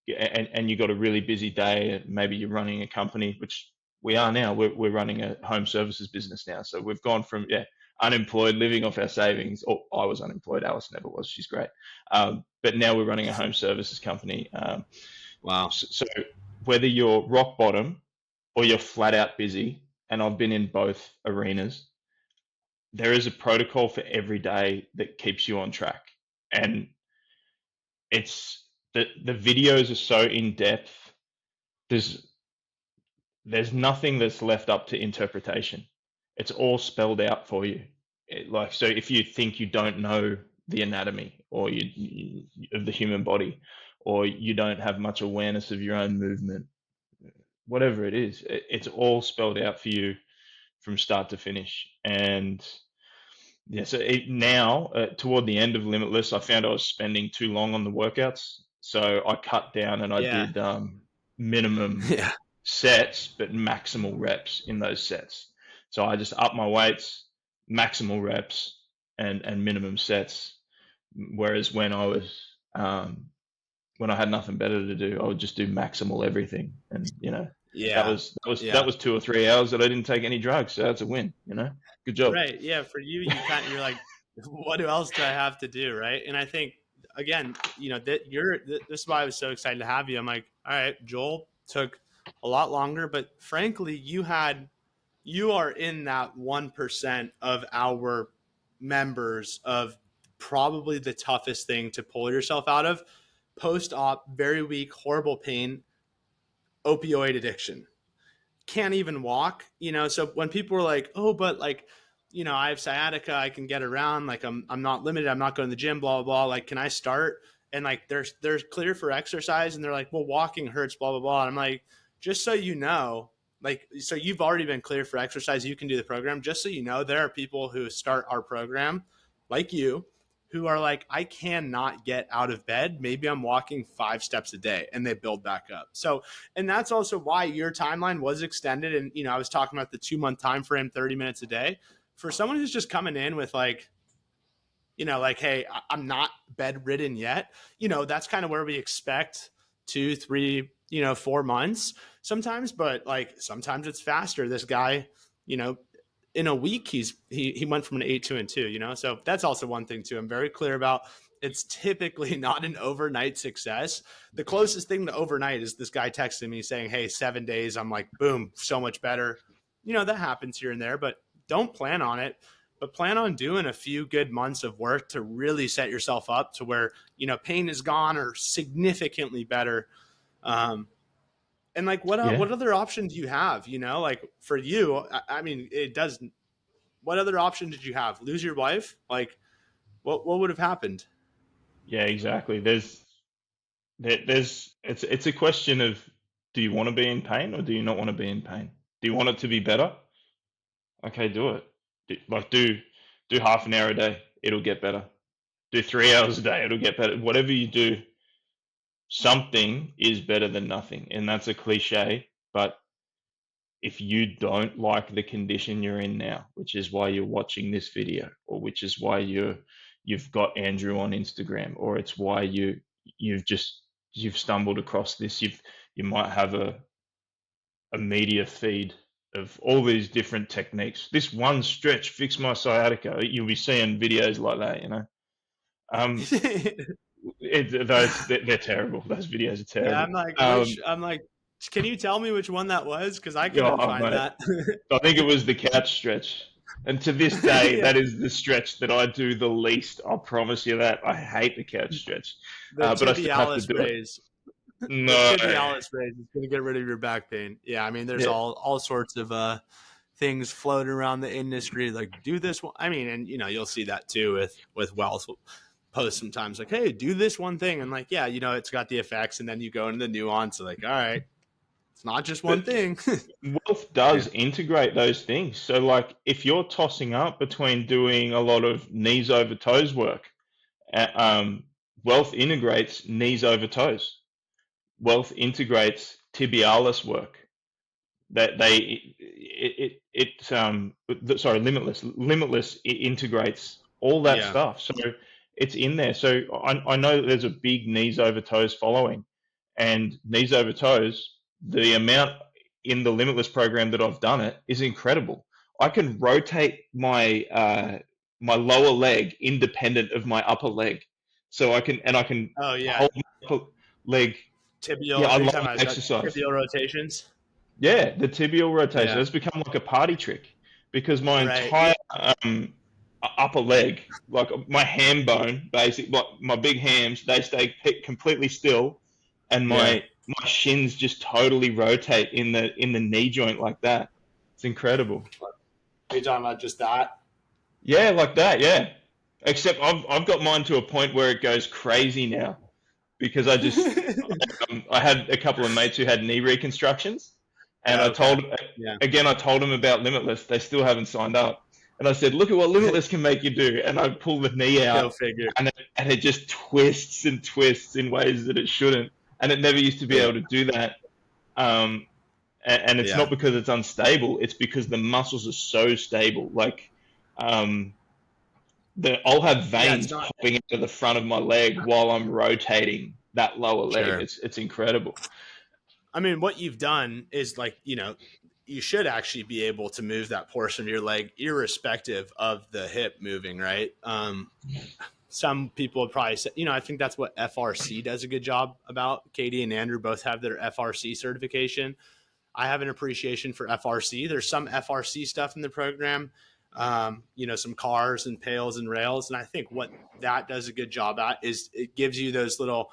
and you got a really busy day, and maybe you're running a company, which we are now. We're running a home services business now. So we've gone from unemployed, living off our savings. Or I was unemployed. Alice never was. She's great. But now we're running a home services company. Wow. So whether you're rock bottom or you're flat out busy, and I've been in both arenas, there is a protocol for every day that keeps you on track. And it's the videos are so in depth. There's nothing that's left up to interpretation. It's all spelled out for you. So if you think you don't know the anatomy or you of the human body, or you don't have much awareness of your own movement, whatever it is, it's all spelled out for you from start to finish. And yeah, so now toward the end of Limitless, I found I was spending too long on the workouts. So I cut down and I Yeah. did minimum Yeah. sets, but maximal reps in those sets. So I just up my weights, maximal reps, and minimum sets. Whereas when I was when I had nothing better to do, I would just do maximal everything. And that Yeah. was 2 or 3 hours that I didn't take any drugs. So that's a win. Good job. Right. Yeah. For you, you're like, what else do I have to do? Right. And I think, again, this is why I was so excited to have you. I'm like, all right, Joel took a lot longer, but frankly, you are in that 1% of our members of probably the toughest thing to pull yourself out of: post-op, very weak, horrible pain, opioid addiction. Can't even walk, so when people were like, oh, but like, I have sciatica, I can get around, like I'm not limited, I'm not going to the gym, blah, blah, blah, like, can I start? And like, they're clear for exercise, and they're like, well, walking hurts, blah, blah, blah. And I'm like, just so you know, like, so you've already been clear for exercise, you can do the program. Just so you know, there are people who start our program like you, who are like, I cannot get out of bed. Maybe I'm walking 5 steps a day, and they build back up. So, and that's also why your timeline was extended. And, I was talking about the 2-month time frame, 30 minutes a day. For someone who's just coming in with like, like, hey, I'm not bedridden yet, that's kind of where we expect 2, 3, 4 months sometimes, but like sometimes it's faster. This guy, in a week, he went from an 8 to a 2, so that's also one thing too. I'm very clear about. It's typically not an overnight success. The closest thing to overnight is this guy texting me saying, hey, 7 days. I'm like, boom, so much better. That happens here and there, but don't plan on it, but plan on doing a few good months of work to really set yourself up to where, pain is gone or significantly better. And like, what other options do you have? Like for you, I mean, it does. What other option did you have? Lose your wife? Like, what would have happened? Yeah, exactly. It's a question of, do you want to be in pain or do you not want to be in pain? Do you want it to be better? Okay, do it. Do half an hour a day, it'll get better. Do 3 hours a day, it'll get better. Whatever you do, something is better than nothing. And that's a cliche, but if you don't like the condition you're in now, which is why you're watching this video, or which is why you've got Andrew on Instagram, or it's why you've stumbled across this, you might have a media feed of all these different techniques. This one stretch fixed my sciatica. You'll be seeing videos like that, they're terrible. Those videos are terrible. Yeah, I'm like, can you tell me which one that was? Because I couldn't find that. I think it was the couch stretch. And to this day, Yeah. that is the stretch that I do the least. I'll promise you that. I hate the couch stretch. But I still have to do raise. it. No. The tibialis raise is going to get rid of your back pain. Yeah, I mean, there's all sorts of things floating around the industry. Like, do this one. I mean, and you'll see that too with Wealth posts sometimes. Like, hey, do this one thing, and like, yeah, it's got the effects, and then you go into the nuance. Like, all right, it's not just one thing. Wealth does integrate those things. So like, if you're tossing up between doing a lot of knees over toes work, Wealth integrates knees over toes. Wealth integrates tibialis work. Limitless it integrates all that stuff. So it's in there. So I know that there's a big knees over toes following, and knees over toes, the amount in the Limitless program that I've done it is incredible. I can rotate my my lower leg independent of my upper leg, so I can hold my upper leg. Tibial, I love exercise. Tibial rotations. Yeah, the tibial rotation has become like a party trick, because my entire upper leg, like my ham bone, basically, like my big hams, they stay completely still, and my shins just totally rotate in the knee joint like that. It's incredible. Are you talking about just that? Yeah, like that. Yeah, except I've got mine to a point where it goes crazy now, because I had a couple of mates who had knee reconstructions, And Okay. Yeah. I told them about Limitless. They still haven't signed up. And I said, look at what Limitless can make you do. And I pull the knee Go out, figure. and it just twists and twists in ways that it shouldn't. And it never used to be able to do that. And it's Yeah. not because it's unstable. It's because the muscles are so stable. Like, I'll have veins popping into the front of my leg while I'm rotating that lower leg. Sure. It's incredible. I mean, what you've done is like, you should actually be able to move that portion of your leg irrespective of the hip moving, right? Some people would probably say, I think that's what FRC does a good job about. Katie and Andrew both have their FRC certification. I have an appreciation for FRC. There's some FRC stuff in the program, some cars and pails and rails. And I think what that does a good job at is it gives you those little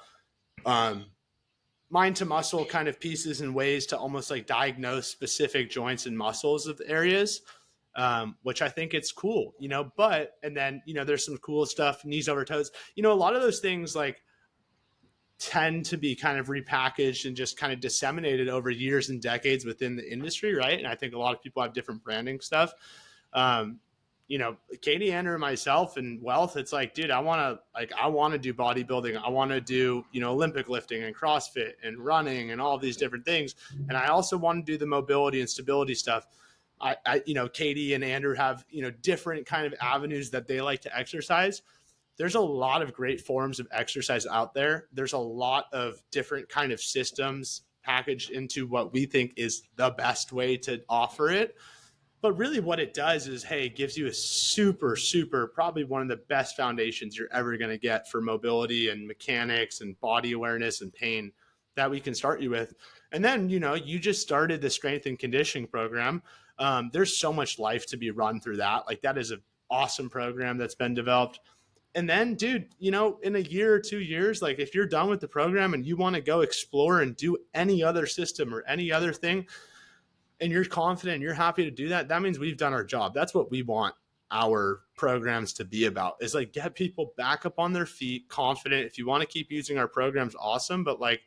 mind to muscle kind of pieces and ways to almost like diagnose specific joints and muscles of areas, which I think it's cool, and then, there's some cool stuff, knees over toes, a lot of those things like tend to be kind of repackaged and just kind of disseminated over years and decades within the industry. Right. And I think a lot of people have different branding stuff. Katie, Andrew, and myself and Wealth, it's like, dude, I want to do bodybuilding. I want to do, Olympic lifting and CrossFit and running and all these different things. And I also want to do the mobility and stability stuff. Katie and Andrew have, different kind of avenues that they like to exercise. There's a lot of great forms of exercise out there. There's a lot of different kind of systems packaged into what we think is the best way to offer it. But really what it does is, hey, it gives you a super, super, probably one of the best foundations you're ever going to get for mobility and mechanics and body awareness and pain that we can start you with. And then, you just started the strength and conditioning program. There's so much life to be run through that. Like, that is an awesome program that's been developed. And then, dude, in a year or 2 years, like if you're done with the program and you want to go explore and do any other system or any other thing, and you're confident and you're happy to do that, that means we've done our job. That's what we want our programs to be about, is like get people back up on their feet, confident. If you want to keep using our programs, awesome. But like,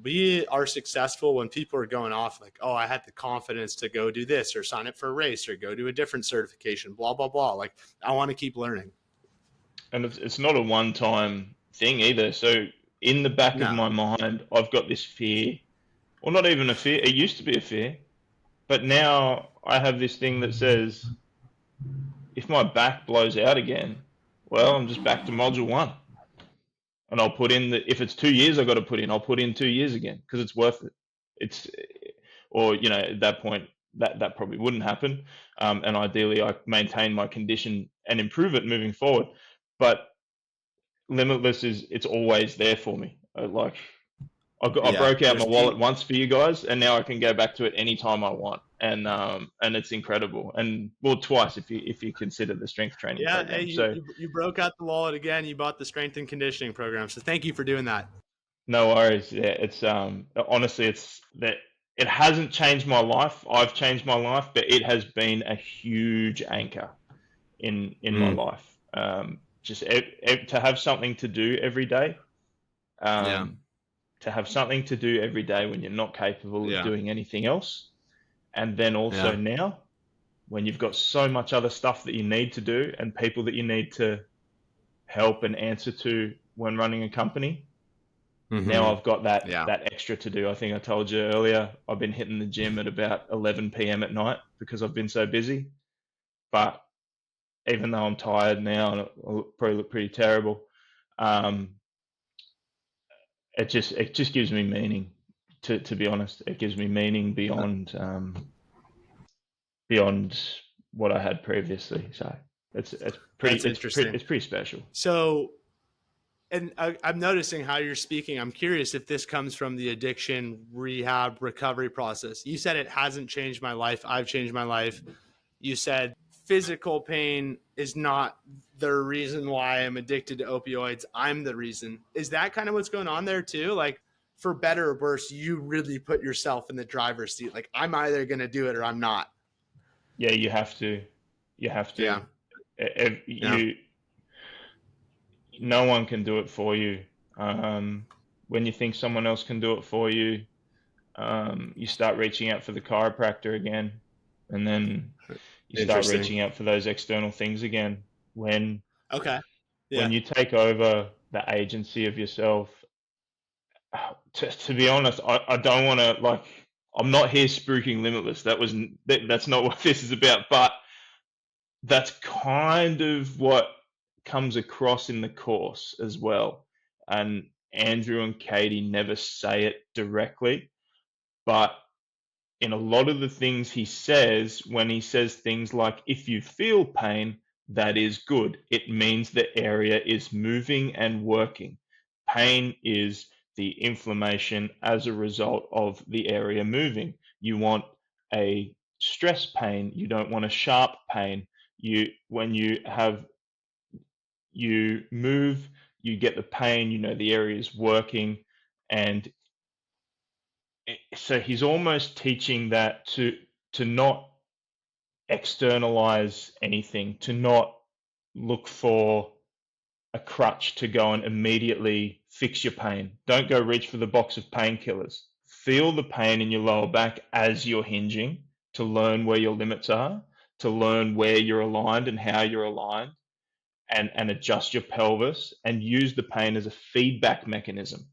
we are successful when people are going off like, oh, I had the confidence to go do this or sign up for a race or go do a different certification, blah, blah, blah. Like, I want to keep learning. And it's not a one-time thing either. So in the back of my mind, I've got this fear, or not even a fear. It used to be a fear, but now I have this thing that says, if my back blows out again, well, I'm just back to module 1. And I'll put in if it's 2 years I've got to put in, I'll put in 2 years again because it's worth it. At that point, that probably wouldn't happen. And ideally, I maintain my condition and improve it moving forward. But Limitless it's always there for me. I broke out my wallet once for you guys, and now I can go back to it anytime I want. And it's incredible. And well, twice if you consider the strength training program. Hey, you broke out the wallet again. You bought the strength and conditioning program. So thank you for doing that. No worries. Yeah, it's honestly, it's that it hasn't changed my life. I've changed my life, but it has been a huge anchor in my life. Just to have something to do every day. To have something to do every day when you're not capable of doing anything else. And then also now, when you've got so much other stuff that you need to do and people that you need to help and answer to when running a company, now I've got that extra to do. I think I told you earlier, I've been hitting the gym at about 11 p.m. at night because I've been so busy. But even though I'm tired now and I probably look pretty terrible, it just gives me meaning. To be honest, it gives me meaning beyond what I had previously. So it's pretty interesting. It's pretty special. So, and I'm noticing how you're speaking. I'm curious if this comes from the addiction rehab recovery process. You said it hasn't changed my life. I've changed my life. You said physical pain is not the reason why I'm addicted to opioids. I'm the reason. Is that kind of what's going on there too? Like, for better or worse, you really put yourself in the driver's seat. Like, I'm either going to do it or I'm not. Yeah, you have to. Yeah. No one can do it for you. When you think someone else can do it for you, You start reaching out for the chiropractor again, and then you start Interesting. reaching out for those external things again. Okay. Yeah. When you take over the agency of yourself, to be honest, I don't want to, like, I'm not here spruiking Limitless. That's not what this is about. But that's kind of what comes across in the course as well. And Andrew and Katie never say it directly, but in a lot of the things he says, when he says things like, if you feel pain, that is good. It means the area is moving and working. Pain is the inflammation as a result of the area moving. You want a stress pain. You don't want a sharp pain. When you move, you get the pain, the area is working. And so he's almost teaching that to not externalize anything, to not look for a crutch to go and immediately fix your pain. Don't go reach for the box of painkillers. Feel the pain in your lower back as you're hinging, to learn where your limits are, to learn where you're aligned and how you're aligned, and adjust your pelvis, and use the pain as a feedback mechanism,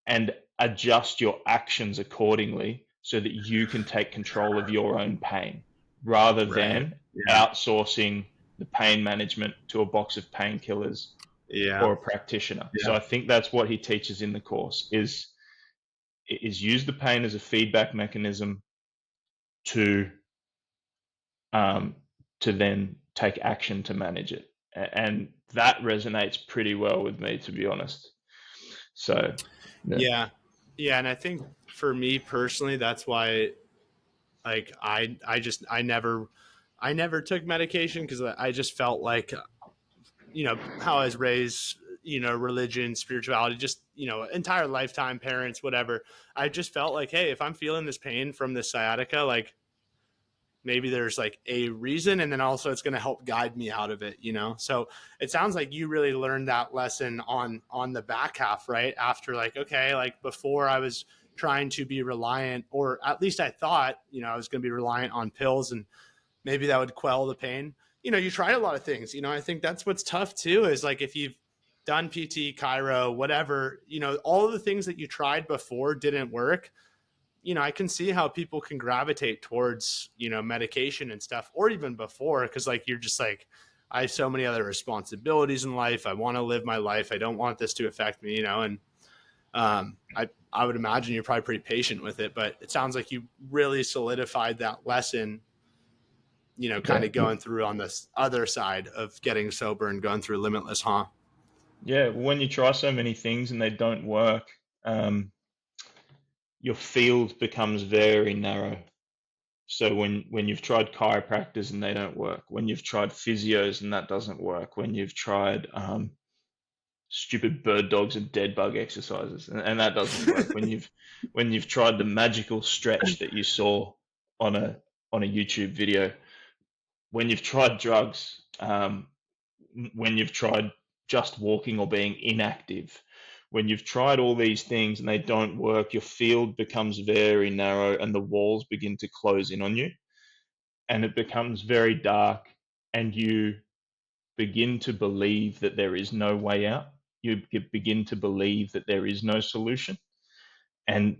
and adjust your actions accordingly so that you can take control of your own pain, rather Right. than Yeah. outsourcing the pain management to a box of painkillers Yeah. or a practitioner. Yeah. So I think that's what he teaches in the course is use the pain as a feedback mechanism to then take action to manage it. And that resonates pretty well with me, to be honest. So Yeah. Yeah. And I think for me personally, that's why, like, I never took medication, because I just felt like, how I was raised, religion, spirituality, just, entire lifetime, parents, whatever. I just felt like, hey, if I'm feeling this pain from this sciatica, like, maybe there's like a reason, and then also it's going to help guide me out of it. So it sounds like you really learned that lesson on the back half, right? After, like, okay, like, before I was trying to be reliant, or at least I thought, I was going to be reliant on pills, and maybe that would quell the pain. You tried a lot of things. I think that's what's tough too, is like, if you've done PT, Chiro, whatever, all of the things that you tried before didn't work. I can see how people can gravitate towards, medication and stuff, or even before, because, like, you're just like, I have so many other responsibilities in life. I want to live my life. I don't want this to affect me, and I would imagine you're probably pretty patient with it, but it sounds like you really solidified that lesson, kind of going through on this other side of getting sober and going through Limitless, huh? Yeah, when you try so many things and they don't work, your field becomes very narrow. So when you've tried chiropractors and they don't work, when you've tried physios and that doesn't work, when you've tried stupid bird dogs and dead bug exercises and that doesn't work, when you've tried the magical stretch that you saw on a YouTube video, when you've tried drugs, when you've tried just walking or being inactive, when you've tried all these things and they don't work, your field becomes very narrow and the walls begin to close in on you, and it becomes very dark, and you begin to believe that there is no way out. You begin to believe that there is no solution. And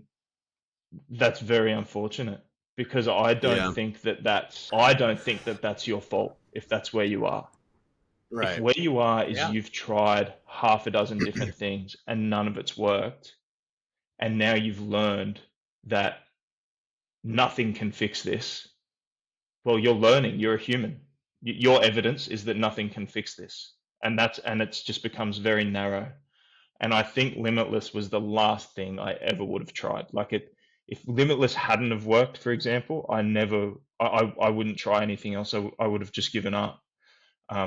that's very unfortunate, because I don't Yeah. think that that's your fault if that's where you are. If Right. where you are is Yeah. you've tried half a dozen different things and none of it's worked, and now you've learned that nothing can fix this, well, you're learning, you're a human. Your evidence is that nothing can fix this. And it's just becomes very narrow. And I think Limitless was the last thing I ever would have tried. If Limitless hadn't have worked, for example, I wouldn't try anything else. I would have just given up.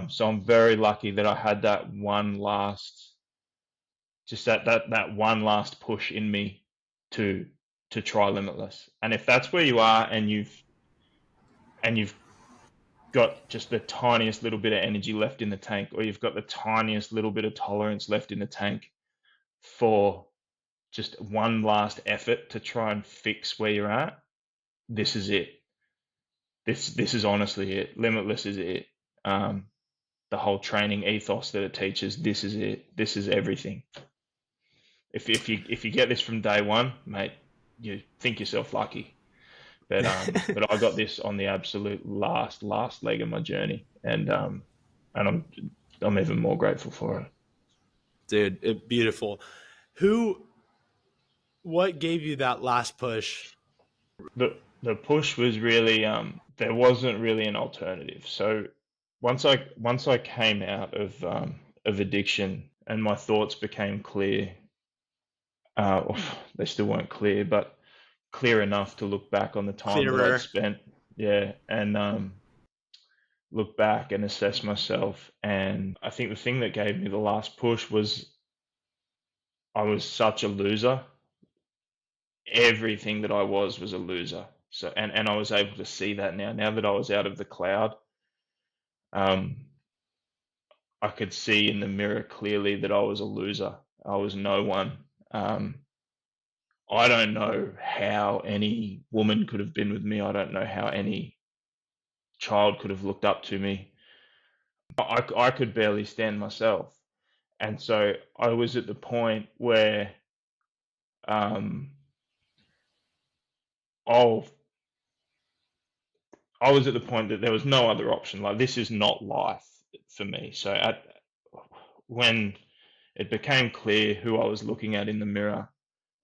So I'm very lucky that I had that one last, just that one last push in me to try Limitless. And if that's where you are, and you've got just the tiniest little bit of energy left in the tank, or you've got the tiniest little bit of tolerance left in the tank for just one last effort to try and fix where you're at, this is it. This is honestly it. Limitless is it. The whole training ethos that it teaches, this is it. This is everything. If you get this from day one, mate, you think yourself lucky. But but I got this on the absolute last leg of my journey, and I'm even more grateful for it. Dude, beautiful. What gave you that last push? The push was really there wasn't really an alternative. So once I came out of addiction and my thoughts became clear, they still weren't clear, but clear enough to look back on the time that I'd spent, and look back and assess myself. And I think the thing that gave me the last push was I was such a loser. Everything that I was a loser. So and I was able to see that now that I was out of the cloud. I could see in the mirror clearly that I was a loser. I was no one. I don't know how any woman could have been with me. I don't know how any child could have looked up to me. I could barely stand myself. And so I was at the point where I was at the point that there was no other option. Like, this is not life for me. So when it became clear who I was looking at in the mirror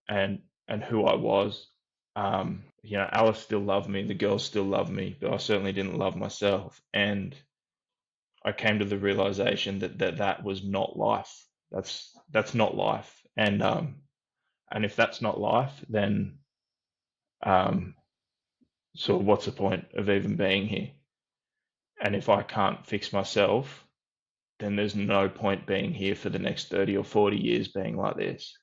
and who I was, Alice still loved me, the girls still loved me, but I certainly didn't love myself. And I came to the realization that was not life. That's not life. And if that's not life, then so what's the point of even being here? And if I can't fix myself, then there's no point being here for the next 30 or 40 years being like this.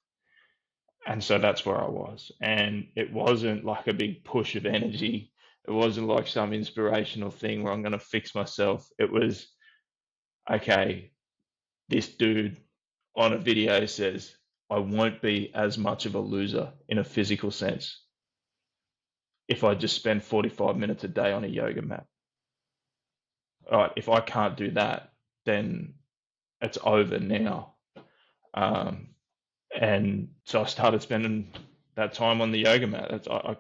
And so that's where I was. And it wasn't like a big push of energy. It wasn't like some inspirational thing where I'm going to fix myself. It was, okay, this dude on a video says, I won't be as much of a loser in a physical sense if I just spend 45 minutes a day on a yoga mat. All right, if I can't do that, then it's over now. And so I started spending that time on the yoga mat. I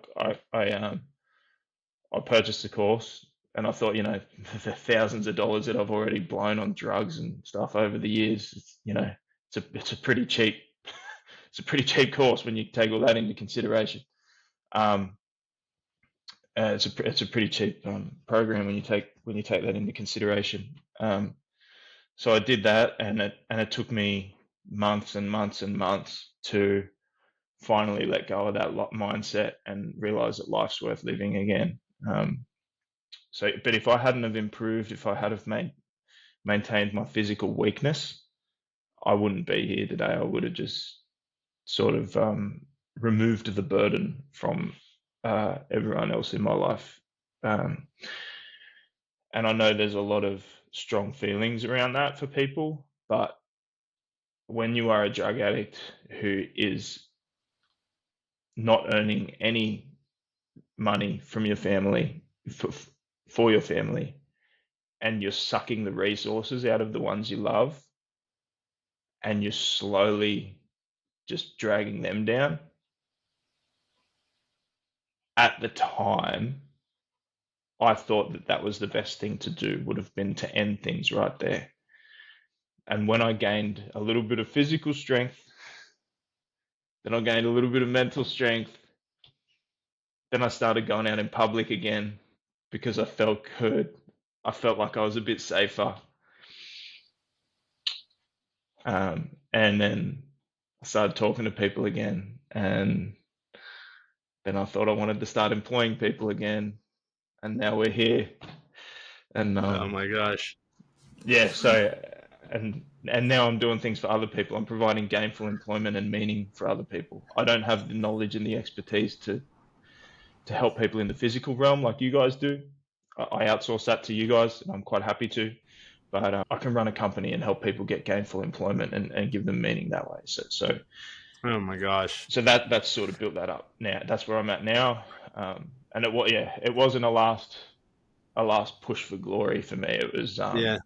purchased the course, and I thought, the thousands of dollars that I've already blown on drugs and stuff over the years, it's a pretty cheap, it's a pretty cheap course when you take all that into consideration. It's a pretty cheap program when you take that into consideration. So I did that, and it took me months and months and months to finally let go of that mindset and realize that life's worth living again. But if I hadn't have improved, if I had have maintained my physical weakness, I wouldn't be here today. I would have just sort of removed the burden from everyone else in my life. And I know there's a lot of strong feelings around that for people, but when you are a drug addict who is not earning any money from your family for your family, and you're sucking the resources out of the ones you love, and you're slowly just dragging them down, at the time, I thought that was the best thing to do, would have been to end things right there. And when I gained a little bit of physical strength, then I gained a little bit of mental strength, then I started going out in public again because I felt good. I felt like I was a bit safer. And then I started talking to people again. And then I thought I wanted to start employing people again. And now we're here. And oh my gosh. Yeah, so and now I'm doing things for other people. I'm providing gainful employment and meaning for other people. I don't have the knowledge and the expertise to help people in the physical realm like you guys do. I outsource that to you guys, and I'm quite happy to. But I can run a company and help people get gainful employment and give them meaning that way. So Oh my gosh. So that's sort of built that up. Now that's where I'm at now. And it wasn't a last push for glory for me. Yeah.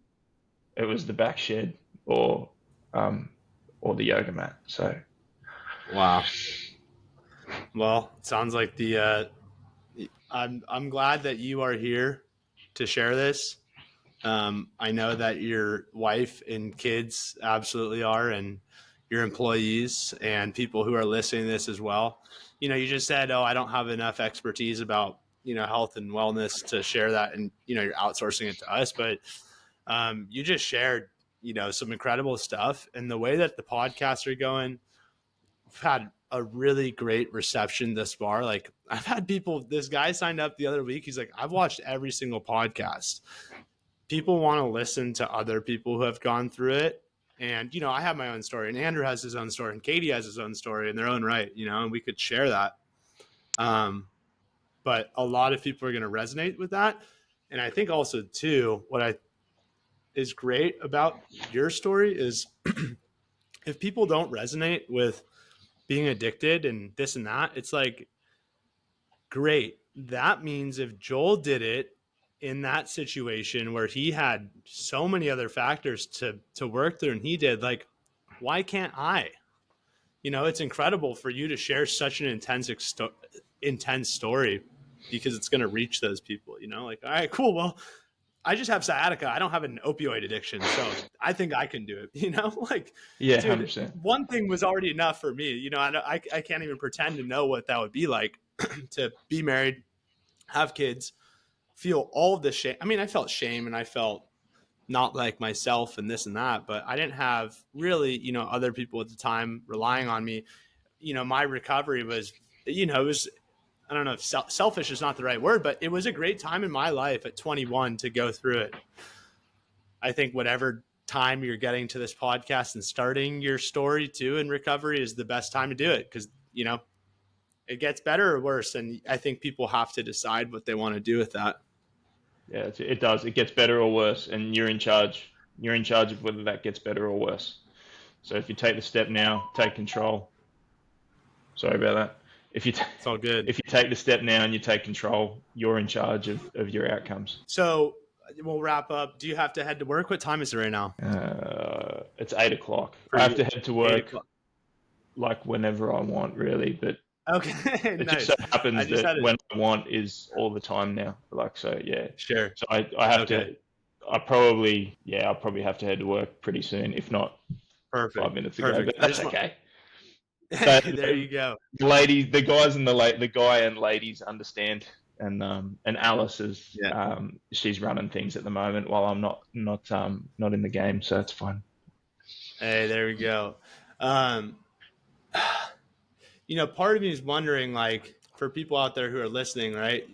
It was the back shed or the yoga mat. So Wow. Well, it sounds like I'm glad that you are here to share this. I know that your wife and kids absolutely are, and your employees and people who are listening to this as well. You just said, "Oh, I don't have enough expertise about health and wellness to share that," and you're outsourcing it to us. But you just shared some incredible stuff, and the way that the podcasts are going, we've had a really great reception thus far. Like, I've had people, this guy signed up the other week. He's like, I've watched every single podcast. People want to listen to other people who have gone through it. And, I have my own story, and Andrew has his own story, and Katie has his own story in their own right, and we could share that. But a lot of people are going to resonate with that. And I think also too, is great about your story is if people don't resonate with being addicted and this and that, it's like, great. That means if Joel did it in that situation where he had so many other factors to work through and he did, like, why can't I? It's incredible for you to share such an intense story because it's going to reach those people, like, all right, cool. Well, I just have sciatica. I don't have an opioid addiction. So I think I can do it, like, yeah, dude, 100%. one thing was already enough for me. I can't even pretend to know what that would be like to be married, have kids, feel all of the shame. I mean, I felt shame and I felt not like myself and this and that, but I didn't have really, other people at the time relying on me. My recovery was, it was, I don't know if selfish is not the right word, but it was a great time in my life at 21 to go through it. I think whatever time you're getting to this podcast and starting your story too in recovery is the best time to do it because, it gets better or worse. And I think people have to decide what they want to do with that. Yeah, it does. It gets better or worse, and you're in charge. You're in charge of whether that gets better or worse. So if you take the step now, take control. Sorry about that. It's all good. If you take the step now and you take control, you're in charge of your outcomes. So we'll wrap up. Do you have to head to work? What time is it right now? It's 8 o'clock. I have to head to work like whenever I want, really, but okay. it Nice. just so happens that when I want is all the time now. Like, so yeah. Sure. So I have to. I'll probably have to head to work pretty soon, if not perfect 5 minutes ago. But that's okay. There you go. The guys and the guy and ladies understand, and Alice is she's running things at the moment while I'm not in the game, so it's fine. Hey, there we go. Part of me is wondering, like, for people out there who are listening, right?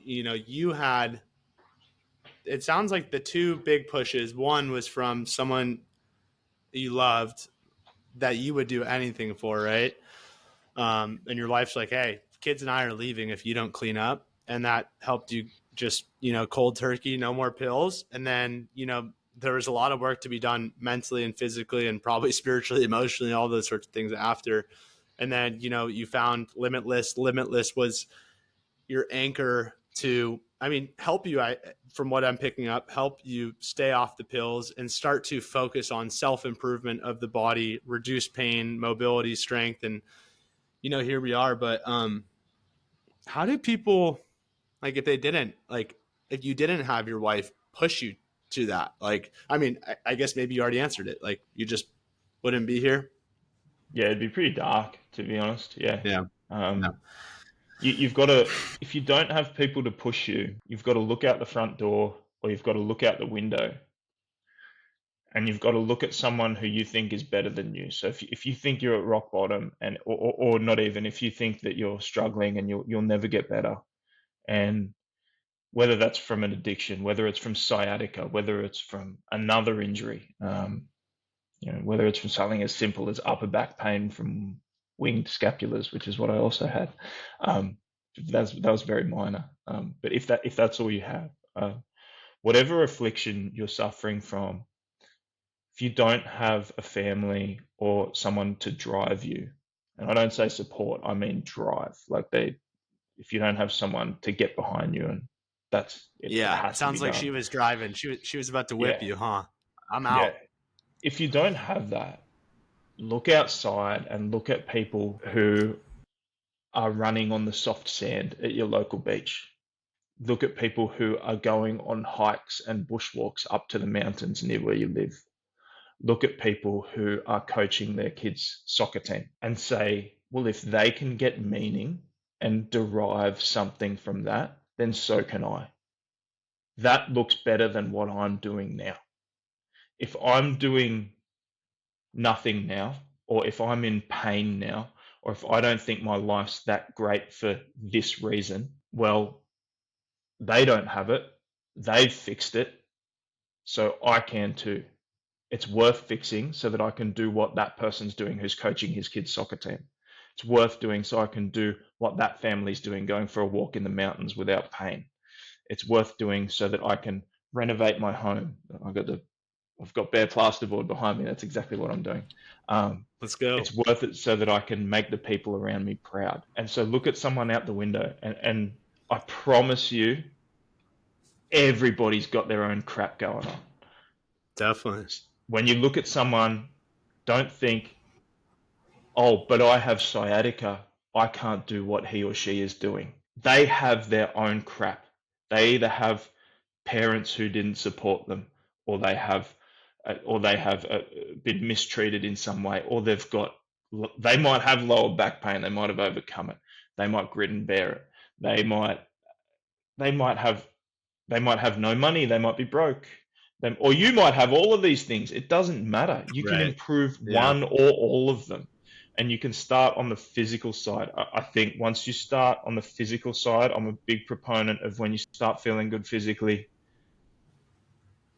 It sounds like the two big pushes. One was from someone you loved that you would do anything for, right? And your wife's like, hey, kids and I are leaving if you don't clean up. And that helped you just, cold turkey, no more pills. And then, there was a lot of work to be done mentally and physically and probably spiritually, emotionally, all those sorts of things after. And then, you found Limitless. Limitless was your anchor to, help you, from what I'm picking up, help you stay off the pills and start to focus on self-improvement of the body, reduce pain, mobility, strength. And, here we are. But how do people, like, if you didn't have your wife push you to that, like, I guess maybe you already answered it. Like, you just wouldn't be here. Yeah, it'd be pretty dark, to be honest. Yeah. No. You've got to, if you don't have people to push you, you've got to look out the front door, or you've got to look out the window, and you've got to look at someone who you think is better than you. So if you think you're at rock bottom, and or not even, if you think that you're struggling and you'll never get better, and whether that's from an addiction, whether it's from sciatica, whether it's from another injury, whether it's from something as simple as upper back pain from winged scapulars, which is what I also had. That was very minor. But if that's all you have, whatever affliction you're suffering from, if you don't have a family or someone to drive you, And I don't say support, I mean drive. Like if you don't have someone to get behind you, and it Yeah, has to be sounds like done. she was driving. She was about to whip Yeah, you, huh? I'm yeah. out. If you don't have that, look outside and look at people who are running on the soft sand at your local beach. Look at people who are going on hikes and bushwalks up to the mountains near where you live. Look at people who are coaching their kids' soccer team and say, well, if they can get meaning and derive something from that, then so can I. That looks better than what I'm doing now. If I'm doing nothing now, or if I'm in pain now, or if I don't think my life's that great for this reason, well, they don't have it. They've fixed it. So I can too. It's worth fixing so that I can do what that person's doing who's coaching his kid's soccer team. It's worth doing so I can do what that family's doing, going for a walk in the mountains without pain. It's worth doing so that I can renovate my home. I've got bare plasterboard behind me. That's exactly what I'm doing. Let's go. It's worth it so that I can make the people around me proud. And so look at someone out the window, and I promise you, everybody's got their own crap going on. Definitely. When you look at someone, don't think, oh, but I have sciatica, I can't do what he or she is doing. They have their own crap. They either have parents who didn't support them, or they have been mistreated in some way, or they might have lower back pain. They might have overcome it. They might grit and bear it. They might have no money. They might be broke. Or you might have all of these things. It doesn't matter. You can Right. improve Yeah. one or all of them. And you can start on the physical side. I think once you start on the physical side, I'm a big proponent of when you start feeling good physically,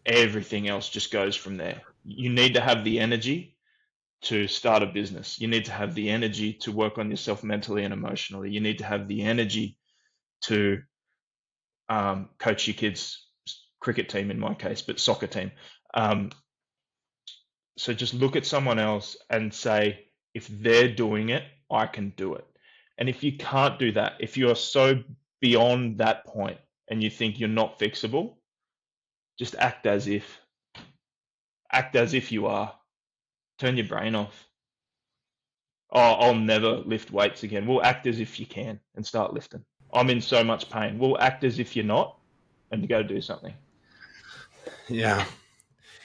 everything else just goes from there. You need to have the energy to start a business. You need to have the energy to work on yourself mentally and emotionally. You need to have the energy to coach your kids' cricket team, in my case, but soccer team. So just look at someone else and say, if they're doing it, I can do it. And if you can't do that, if you are so beyond that point and you think you're not fixable, just act as if. Act as if you are. Turn your brain off. Oh, I'll never lift weights again. Well, act as if you can and start lifting. I'm in so much pain. Well, act as if you're not and go do something. Yeah.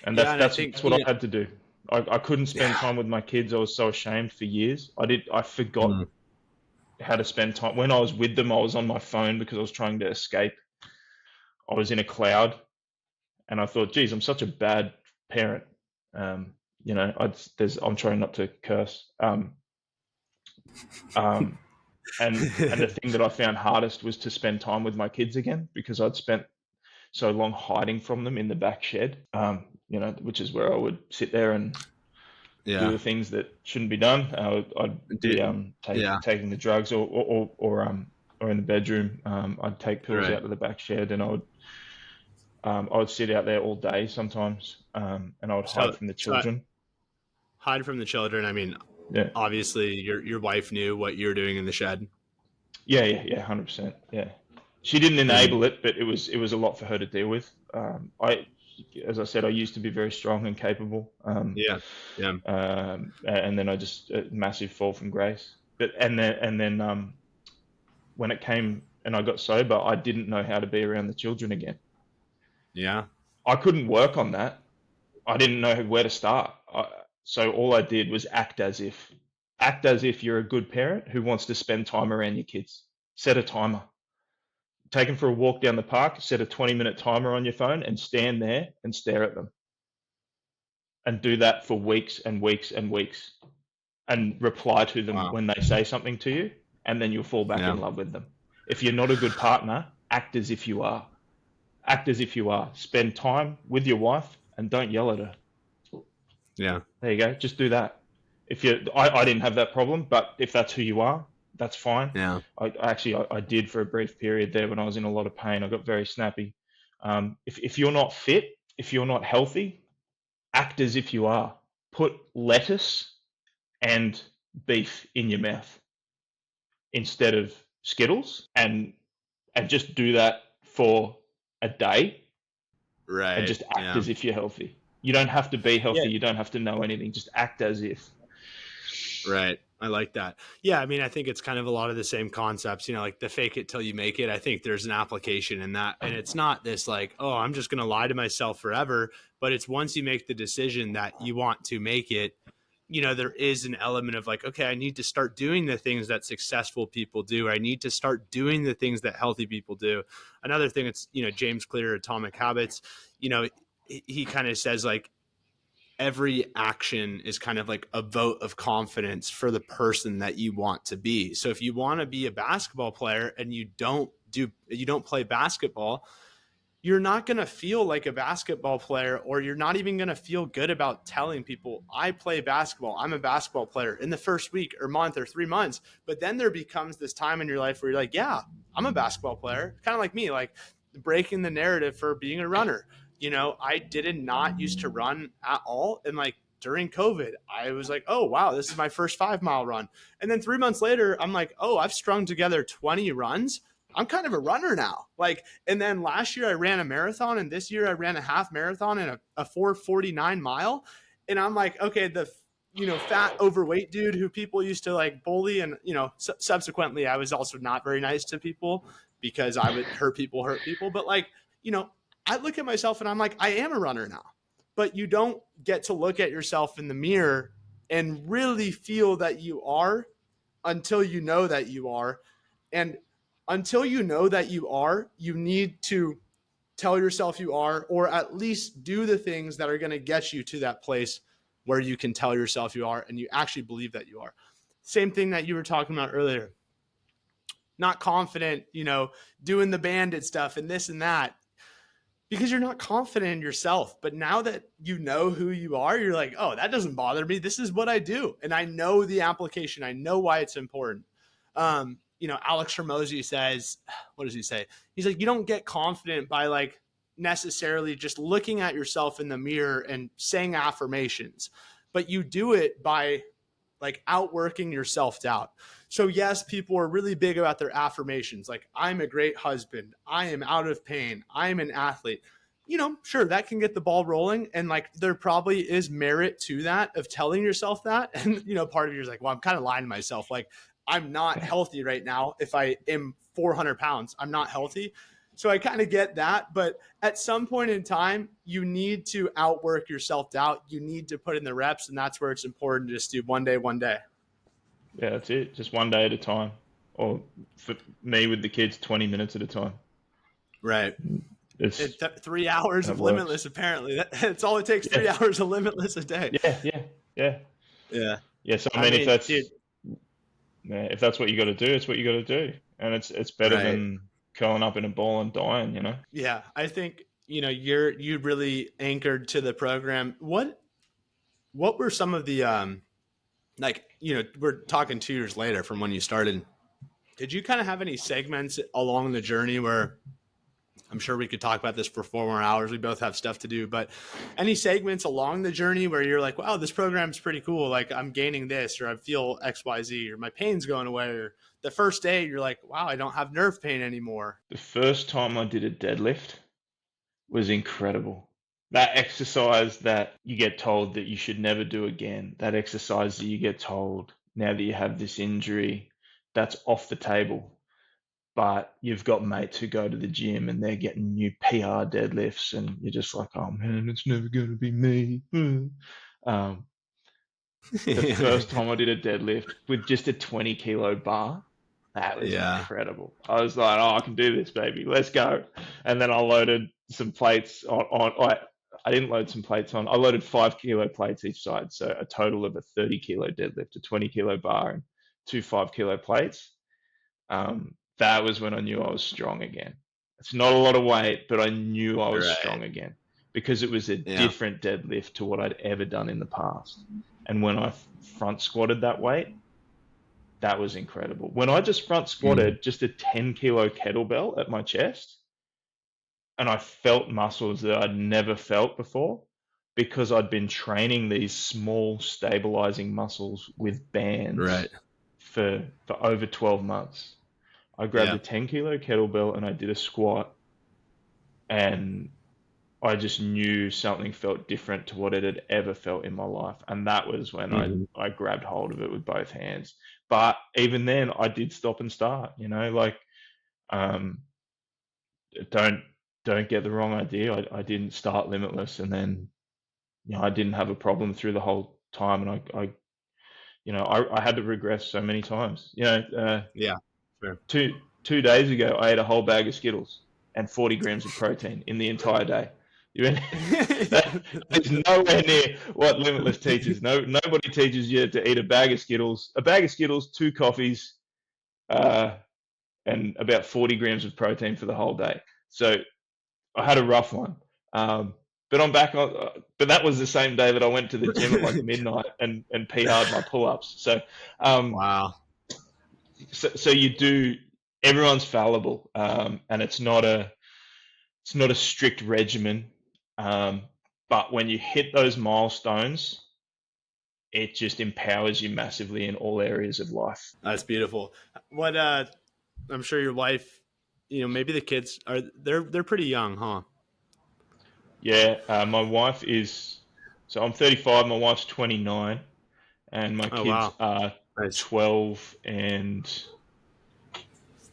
And Yeah, that's and I think, what I had to do. I couldn't spend time with my kids. I was so ashamed for years. I forgot how to spend time. When I was with them, I was on my phone because I was trying to escape. I was in a cloud, and I thought, geez, I'm such a bad parent. I'm trying not to curse. And the thing that I found hardest was to spend time with my kids again, because I'd spent so long hiding from them in the back shed, which is where I would sit there and do the things that shouldn't be done. I'd be taking the drugs, or in the bedroom. I'd take pills out of the back shed, and I would sit out there all day sometimes, and I would hide from the children. Hide from the children. I mean, Yeah. obviously your wife knew what you were doing in the shed. Yeah, 100%. Yeah. She didn't enable it, but it was a lot for her to deal with. As I said, I used to be very strong and capable. And then I just a massive fall from grace. And then when it came and I got sober, I didn't know how to be around the children again. Yeah. I couldn't work on that. I didn't know where to start. So all I did was act as if you're a good parent who wants to spend time around your kids. Set a timer. Take them for a walk down the park, set a 20-minute timer on your phone, and stand there and stare at them. And do that for weeks and weeks and weeks. And reply to them when they say something to you, and then you'll fall back in love with them. If you're not a good partner, act as if you are. Act as if you are. Spend time with your wife and don't yell at her. Yeah. There you go. Just do that. I didn't have that problem, but if that's who you are, that's fine. Yeah. I did for a brief period there when I was in a lot of pain. I got very snappy. If you're not fit, if you're not healthy, act as if you are. Put lettuce and beef in your mouth instead of Skittles, and just do that for a day and Right. just act Yeah. as if you're healthy. You don't have to be Yeah. healthy. You don't have to know anything. Just act as if. Right. I like that. Yeah. I mean, I think it's kind of a lot of the same concepts, like the fake it till you make it. I think there's an application in that. And it's not this like, oh, I'm just going to lie to myself forever. But it's once you make the decision that you want to make it, there is an element of like, okay, I need to start doing the things that successful people do. I need to start doing the things that healthy people do. Another thing, it's, James Clear, Atomic Habits, he kind of says like, every action is kind of like a vote of confidence for the person that you want to be. So if you want to be a basketball player and you don't play basketball, you're not going to feel like a basketball player, or you're not even going to feel good about telling people I play basketball. I'm a basketball player in the first week or month or 3 months. But then there becomes this time in your life where you're like, yeah, I'm a basketball player. Kind of like me, like breaking the narrative for being a runner. I did not used to run at all. And like during COVID, I was like, oh, wow, this is my first 5-mile run. And then 3 months later, I'm like, oh, I've strung together 20 runs. I'm kind of a runner now. And then last year I ran a marathon, and this year I ran a half marathon and a 4:49 mile. And I'm like, okay, the, fat overweight dude who people used to like bully. And, subsequently I was also not very nice to people because I would hurt people. But I look at myself and I'm like, I am a runner now. But you don't get to look at yourself in the mirror and really feel that you are until you know that you are. And until you know that you are, you need to tell yourself you are, or at least do the things that are going to get you to that place where you can tell yourself you are and you actually believe that you are. Same thing that you were talking about earlier. Not confident, doing the bandit stuff and this and that, because you're not confident in yourself. But now that you know who you are, you're like, oh, that doesn't bother me. This is what I do. And I know the application. I know why it's important. Alex Hormozy says, what does he say? He's like, you don't get confident by like necessarily just looking at yourself in the mirror and saying affirmations, but you do it by like outworking your self-doubt. So yes, people are really big about their affirmations. Like, I'm a great husband. I am out of pain. I'm an athlete. Sure, that can get the ball rolling. And like, there probably is merit to that, of telling yourself that. And, part of you is like, well, I'm kind of lying to myself. Like, I'm not healthy right now. If I am 400 pounds, I'm not healthy. So I kind of get that. But at some point in time, you need to outwork your self-doubt. You need to put in the reps. And that's where it's important to just do one day. Yeah, that's it. Just one day at a time. Or for me with the kids, 20 minutes at a time. Right. It's 3 hours of works. Limitless, apparently. That's all it takes, 3 hours of Limitless a day. Yeah. So I mean, if that's what you got to do, it's what you got to do. And it's better than curling up in a ball and dying, Yeah, I think, you really anchored to the program. What were some of the, we're talking 2 years later from when you started. Did you kind of have any segments along the journey where, I'm sure we could talk about this for 4 more hours. We both have stuff to do, but any segments along the journey where you're like, wow, this program's pretty cool. Like, I'm gaining this, or I feel X, Y, Z, or my pain's going away. Or the first day you're like, wow, I don't have nerve pain anymore. The first time I did a deadlift was incredible. That exercise that you get told that you should never do again, that exercise that you get told now that you have this injury, that's off the table. But you've got mates who go to the gym and they're getting new PR deadlifts, and you're just like, oh man, it's never going to be me. The first time I did a deadlift with just a 20-kilo bar, that was incredible. I was like, oh, I can do this, baby. Let's go. And then I loaded some plates I didn't load some plates on. I loaded 5-kilo plates each side. So a total of a 30-kilo deadlift, a 20-kilo bar, and 2 5-kilo plates. That was when I knew I was strong again. It's not a lot of weight, but I knew I was strong again, because it was a different deadlift to what I'd ever done in the past. And when I front squatted that weight, that was incredible. When I just front squatted just a 10-kilo kettlebell at my chest, and I felt muscles that I'd never felt before, because I'd been training these small stabilizing muscles with bands Right. for over 12 months. I grabbed a 10 kilo kettlebell and I did a squat, and I just knew something felt different to what it had ever felt in my life. And that was when I grabbed hold of it with both hands. But even then I did stop and start, you know, like, don't get the wrong idea. I didn't start Limitless and then, you know, I didn't have a problem through the whole time. And I had to regress so many times, you know. Sure. Two days ago, I ate a whole bag of Skittles and 40 grams of protein in the entire day. It's nowhere near what Limitless teaches. Nobody teaches you to eat a bag of Skittles, 2 coffees, and about 40 grams of protein for the whole day. So I had a rough one. But I'm back on. But that was the same day that I went to the gym at like midnight and PR'd my pull-ups. So Wow. So you do. Everyone's fallible, and it's not a strict regimen. But when you hit those milestones, it just empowers you massively in all areas of life. That's beautiful. What I'm sure your wife, you know, maybe the kids they're pretty young, huh? Yeah, my wife is. So I'm 35. My wife's 29, and my kids are Nice. 12 and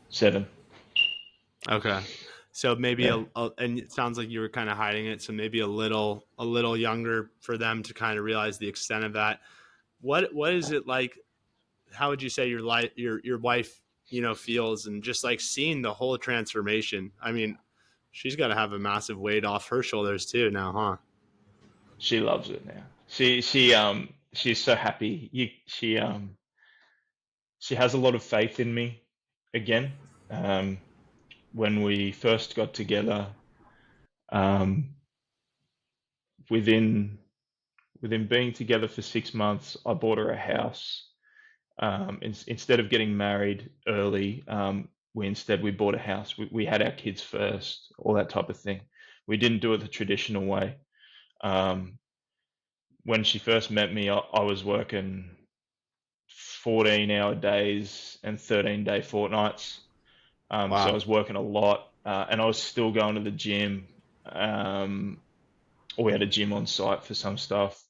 7. Okay. So maybe and it sounds like you were kind of hiding it. So maybe a little younger for them to kind of realize the extent of that. What is it like? How would you say your wife, you know, feels, and just like seeing the whole transformation? I mean, she's got to have a massive weight off her shoulders too now, huh? She loves it now. She's so happy. She has a lot of faith in me again. When we first got together, within being together for 6 months, I bought her a house. Instead of getting married early, we bought a house. We had our kids first, all that type of thing. We didn't do it the traditional way. When she first met me, I was working 14-hour days and 13-day fortnights. So I was working a lot, and I was still going to the gym. Or we had a gym on site for some stuff.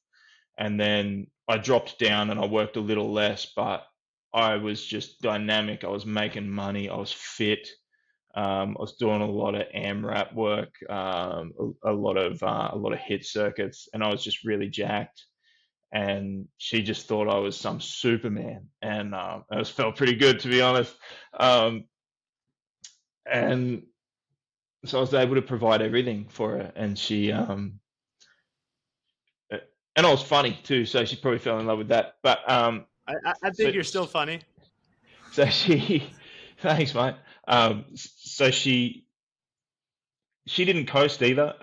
And then I dropped down and I worked a little less, but I was just dynamic. I was making money. I was fit. I was doing a lot of AMRAP work, a lot of hit circuits, and I was just really jacked. And she just thought I was some Superman, and it felt pretty good, to be honest. And so I was able to provide everything for her, and and I was funny too, so she probably fell in love with that. But I think you're still funny. So thanks, mate. So she didn't coast either.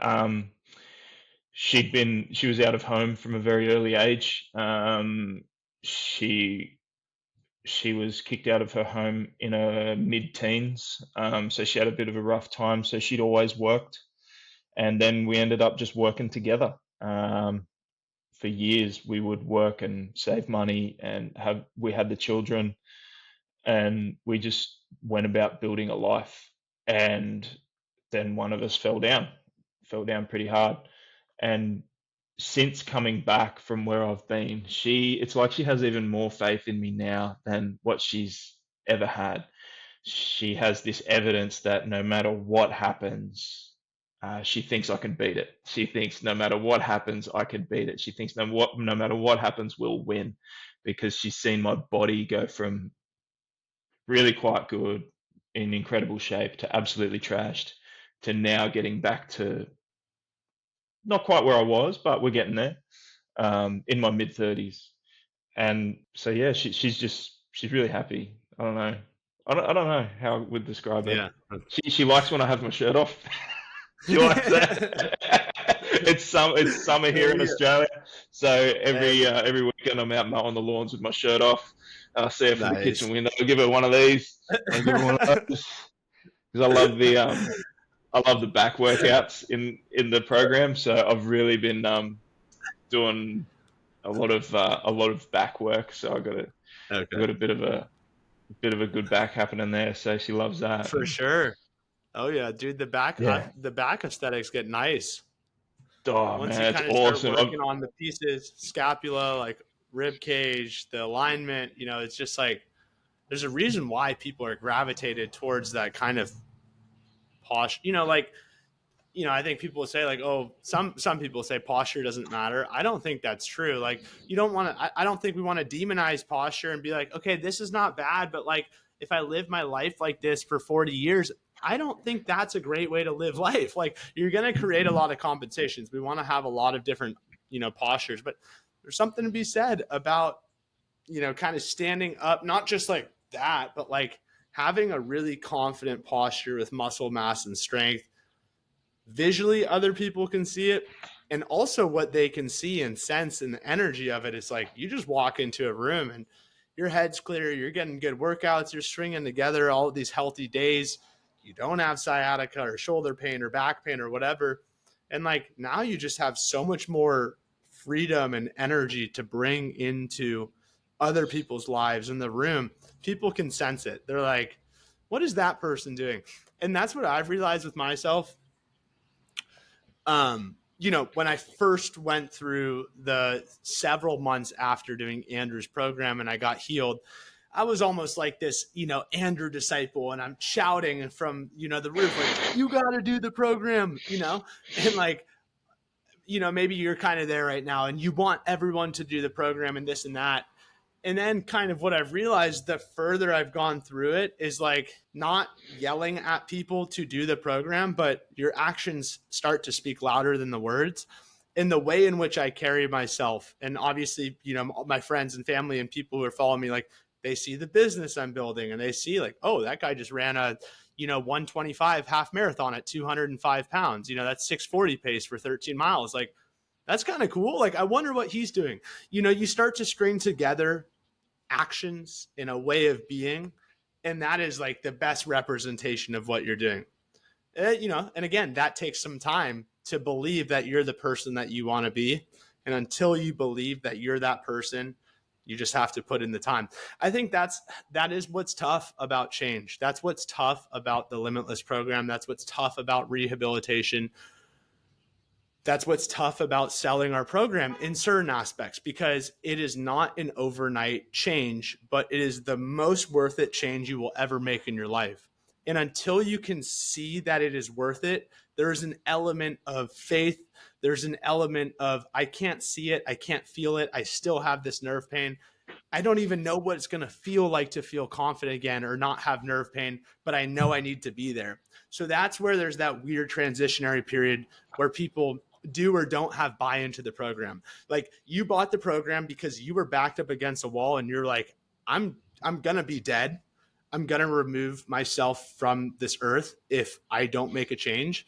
She was out of home from a very early age. She was kicked out of her home in her mid-teens. So she had a bit of a rough time. So she'd always worked, and then we ended up just working together. For years, we would work and save money, and we had the children, and we just went about building a life. And then one of us fell down pretty hard. And since coming back from where I've been, it's like she has even more faith in me now than what she's ever had. She has this evidence that no matter what happens, she thinks I can beat it. She thinks no matter what happens, I can beat it. She thinks no matter what happens, we'll win, because she's seen my body go from really quite good, in incredible shape, to absolutely trashed, to now getting back to not quite where I was, but we're getting there, in my mid-30s. And so, yeah, she's really happy. I don't know how I would describe it. Yeah. She likes when I have my shirt off. She likes that. It's summer here in Australia, so every weekend I'm out mowing the lawns with my shirt off. I see her from the kitchen window. I'll give her one of these. I'll give her one of those, because I love the back workouts in the program. So I've really been doing a lot of back work, so I got a bit of a good back happening there. So she loves that. For sure. Oh yeah, dude, Yeah. the back aesthetics get nice Oh once you man, it's kind of start awesome. working on the pieces, scapula, like rib cage, the alignment. It's just like there's a reason why people are gravitated towards that kind of posh. I think people say like, oh, some people say posture doesn't matter. I don't think that's true. Like, you don't want to. I don't think we want to demonize posture and be like, okay, this is not bad, but like, if I live my life like this for 40 years, I don't think that's a great way to live life. Like, you're going to create a lot of compensations. We want to have a lot of different, postures, but there's something to be said about, kind of standing up, not just like that, but like having a really confident posture with muscle mass and strength. Visually, other people can see it, and also what they can see and sense, and the energy of it is like you just walk into a room and your head's clear, you're getting good workouts, you're stringing together all of these healthy days, you don't have sciatica or shoulder pain or back pain or whatever, and like now you just have so much more freedom and energy to bring into other people's lives in the room. People can sense it. They're like, what is that person doing? And that's what I've realized with myself. When I first went through the several months after doing Andrew's program and I got healed, I was almost like this, Andrew disciple, and I'm shouting from, the roof, like, you got to do the program, and like, maybe you're kind of there right now and you want everyone to do the program and this and that. And then kind of what I've realized the further I've gone through it is like not yelling at people to do the program, but your actions start to speak louder than the words, in the way in which I carry myself. And obviously, my friends and family and people who are following me, like they see the business I'm building and they see like, oh, that guy just ran a, 125 half marathon at 205 pounds. That's 640 pace for 13 miles. Like, that's kind of cool. Like, I wonder what he's doing. You start to string together actions in a way of being, and that is like the best representation of what you're doing. And again, that takes some time to believe that you're the person that you want to be. And until you believe that you're that person, you just have to put in the time. I think that is what's tough about change. That's what's tough about the Limitless program. That's what's tough about rehabilitation. That's what's tough about selling our program in certain aspects, because it is not an overnight change, but it is the most worth it change you will ever make in your life. And until you can see that it is worth it, there's an element of faith. There's an element of, I can't see it. I can't feel it. I still have this nerve pain. I don't even know what it's going to feel like to feel confident again or not have nerve pain, but I know I need to be there. So that's where there's that weird transitionary period where people do or don't have buy-in to the program. Like, you bought the program because you were backed up against a wall and you're like, I'm going to be dead. I'm going to remove myself from this earth if I don't make a change.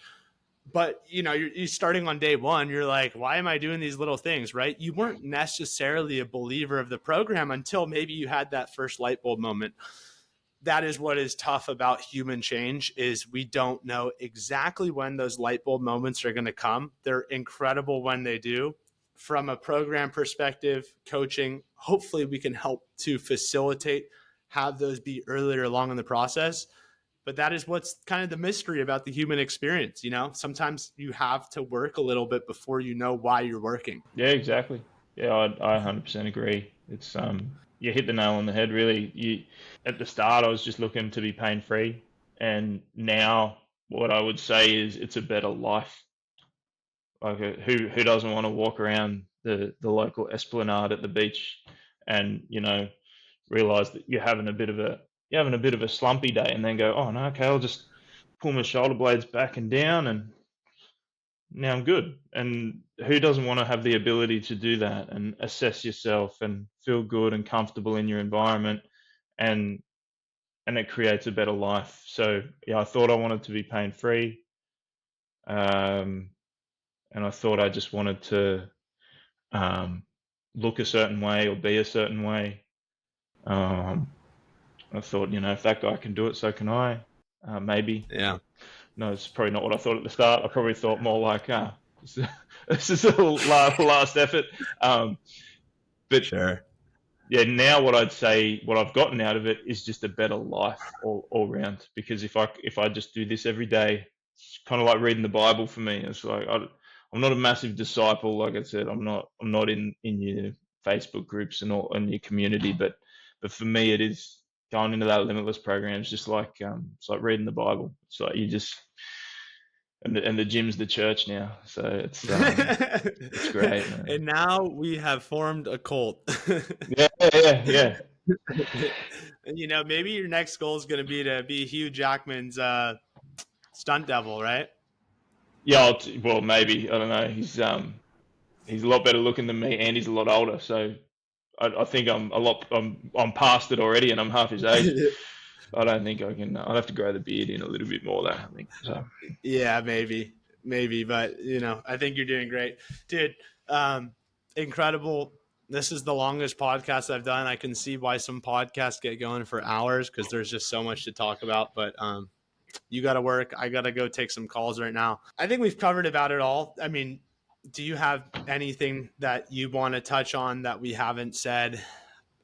But, you're starting on day one. You're like, why am I doing these little things, right? You weren't necessarily a believer of the program until maybe you had that first light bulb moment. That is what is tough about human change, is we don't know exactly when those light bulb moments are going to come. They're incredible when they do. From a program perspective, coaching, hopefully we can help to facilitate, have those be earlier along in the process. But that is what's kind of the mystery about the human experience. Sometimes you have to work a little bit before you know why you're working. Yeah, exactly. Yeah, I 100% agree. It's you hit the nail on the head, really. At the start, I was just looking to be pain free, and now what I would say is it's a better life. Like, who doesn't want to walk around the local esplanade at the beach, and realize that you're having a bit of a slumpy day, and then go, oh no, okay, I'll just pull my shoulder blades back and down, and now I'm good. And who doesn't want to have the ability to do that and assess yourself and feel good and comfortable in your environment, and it creates a better life. So yeah, I thought I wanted to be pain free, and I thought I just wanted to look a certain way or be a certain way. I thought, if that guy can do it, so can I. Maybe. Yeah. No, it's probably not what I thought at the start. I probably thought more like, this is a last effort. But Sure. yeah, now what I'd say, what I've gotten out of it is just a better life all round. Because if I just do this every day, it's kind of like reading the Bible for me. It's like I'm not a massive disciple, like I said. I'm not in your Facebook groups and all in your community, but for me, it is going into that Limitless program. It's just like it's like reading the Bible. It's like you just and the gym's the church now, so it's great, man. And now we have formed a cult. Yeah. You know, maybe your next goal is going to be Hugh Jackman's stunt devil, right? Yeah, well, maybe, I don't know. He's a lot better looking than me, and he's a lot older. So I think I'm past it already, and I'm half his age. I don't think I can. I'll have to grow the beard in a little bit more, though, I think. So Yeah, maybe, but you know, I think you're doing great, dude. Incredible. This is the longest podcast I've done. I can see why some podcasts get going for hours because there's just so much to talk about. But you got to work. I got to go take some calls right now. I think we've covered about it all. I mean, do you have anything that you want to touch on that we haven't said,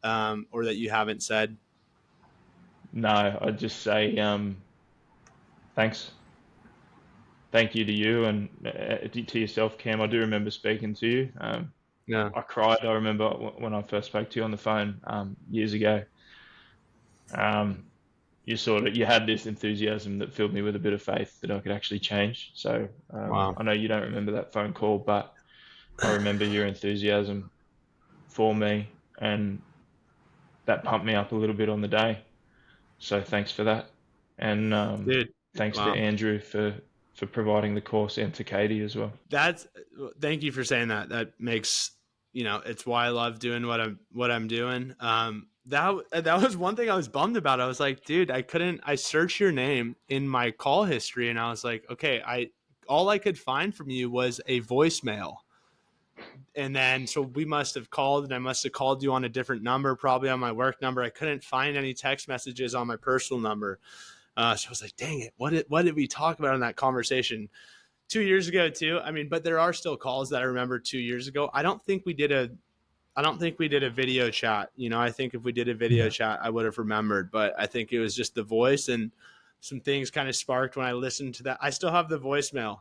or that you haven't said? no, I'd just say thanks. Thank you to you and to yourself, Cam. I do remember speaking to you. Yeah. I cried. I remember when I first spoke to you on the phone years ago. You had this enthusiasm that filled me with a bit of faith that I could actually change. So Wow. I know you don't remember that phone call, but I remember your enthusiasm for me, and that pumped me up a little bit on the day. So thanks for that. And Dude, thanks wow. to Andrew for providing the course, and to Katie as well. Thank you for saying that. That makes, you know, it's why I love doing what I'm doing. That was one thing I was bummed about. I was like, dude, I searched your name in my call history, and I was like, okay, all I could find from you was a voicemail. And then, so we must have called, and I must have called you on a different number, probably on my work number. I couldn't find any text messages on my personal number. So I was like, dang it, what did we talk about in that conversation 2 years ago too? I mean, but there are still calls that I remember 2 years ago. I don't think we did a video chat. You know, I think if we did a video chat, I would have remembered, but I think it was just the voice, and some things kind of sparked when I listened to that. I still have the voicemail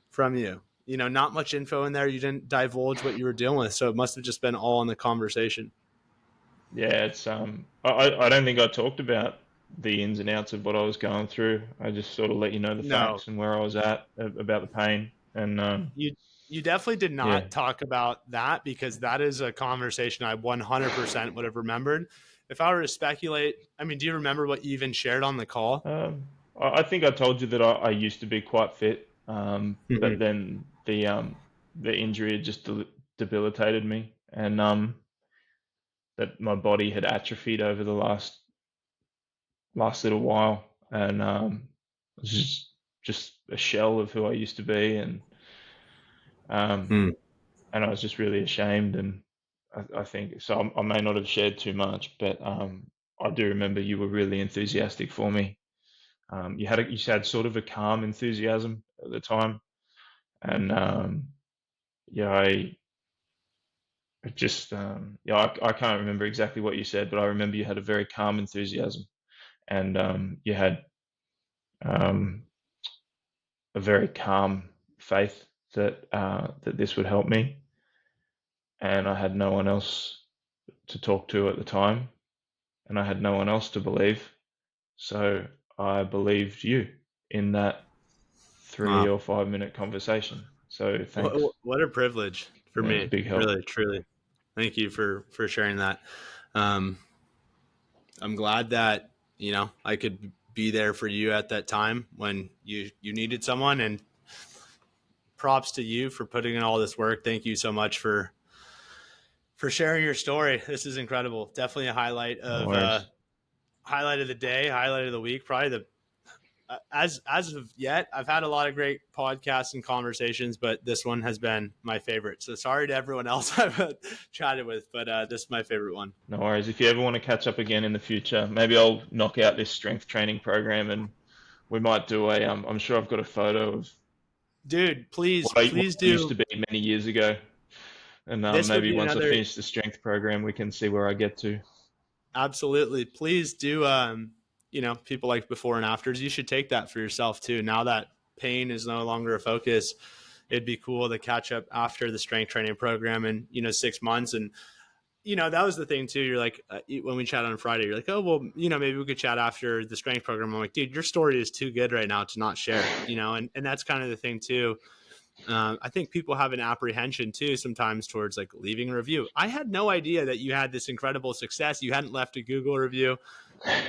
from you. You know, not much info in there. You didn't divulge what you were dealing with, so it must have just been all in the conversation. Yeah, it's I don't think I talked about the ins and outs of what I was going through. I just sort of let you know the facts and where I was at about the pain. And you definitely did not talk about that, because that is a conversation I 100% would have remembered. If I were to speculate, I mean, do you remember what you even shared on the call? I think I told you that I used to be quite fit, but then the injury had just debilitated me, and that my body had atrophied over the last little while, and it was just a shell of who I used to be, and I was just really ashamed. And I think so. I may not have shared too much, but I do remember you were really enthusiastic for me. You had sort of a calm enthusiasm at the time, and I can't remember exactly what you said, but I remember you had a very calm enthusiasm, and you had a very calm faith that this would help me, and I had no one else to talk to at the time, and I had no one else to believe, so I believed you in that 3 or 5 minute conversation. So thanks. What a privilege for me. It was a big help. Really, truly. Thank you for sharing that. I'm glad that, you know, I could be there for you at that time when you needed someone, and props to you for putting in all this work. Thank you so much for sharing your story. This is incredible. Definitely a highlight of the day, highlight of the week. Probably as of yet, I've had a lot of great podcasts and conversations, but this one has been my favorite. So sorry to everyone else I've chatted with, but this is my favorite one. No worries. If you ever want to catch up again in the future, maybe I'll knock out this strength training program, and we might do I'm sure I've got a photo of dude, please, what I please used to do. be many years ago. And This would maybe be once I another, finish the strength program, we can see where I get to. absolutely. Please do. People like before and afters. You should take that for yourself too. Now that pain is no longer a focus, it'd be cool to catch up after the strength training program in 6 months. And that was the thing too. You're like, when we chat on Friday, you're like, oh, well, maybe we could chat after the strength program. I'm like, dude, your story is too good right now to not share, and that's kind of the thing too. I think people have an apprehension too sometimes towards like leaving a review. I had no idea that you had this incredible success. You hadn't left a Google review.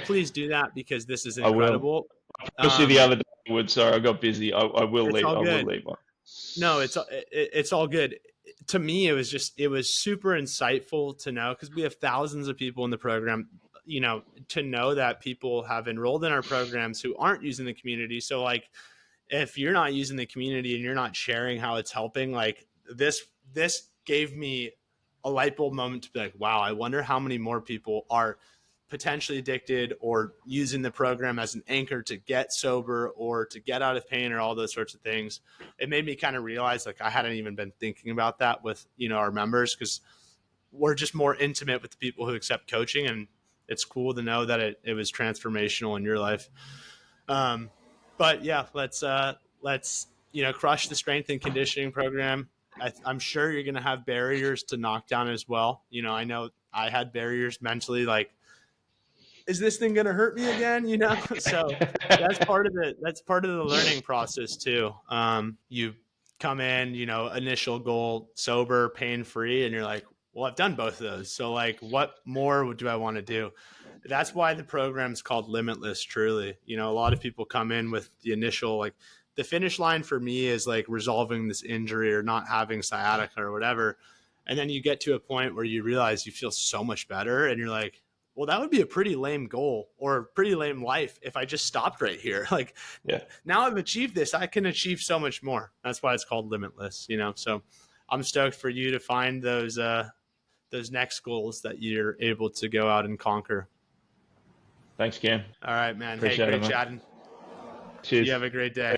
Please do that because this is I will. incredible. I promised you the other day I would. Sorry, I got busy. I will It's leave. all I will good. leave one. No, it's all good. To me, it was super insightful to know, because we have thousands of people in the program, to know that people have enrolled in our programs who aren't using the community. So like, if you're not using the community and you're not sharing how it's helping, like this gave me a light bulb moment to be like, wow, I wonder how many more people are potentially addicted or using the program as an anchor to get sober or to get out of pain or all those sorts of things. It made me kind of realize like I hadn't even been thinking about that with, our members, because we're just more intimate with the people who accept coaching, and it's cool to know that it was transformational in your life. But yeah, let's crush the strength and conditioning program. I'm sure you're going to have barriers to knock down as well. I know I had barriers mentally, like, is this thing going to hurt me again? So that's part of the learning process too. You come in, initial goal, sober, pain free, and you're like, well, I've done both of those. So like, what more do I want to do? That's why the program's called Limitless. Truly, a lot of people come in with the initial, like, the finish line for me is like resolving this injury or not having sciatica or whatever. And then you get to a point where you realize you feel so much better, and you're like, well, that would be a pretty lame goal or a pretty lame life if I just stopped right here. Like, Yeah. now I've achieved this, I can achieve so much more. That's why it's called Limitless, So I'm stoked for you to find those next goals that you're able to go out and conquer. Thanks, Cam. All right, man. Appreciate Hey, it, great man. chatting. Cheers. You have a great day.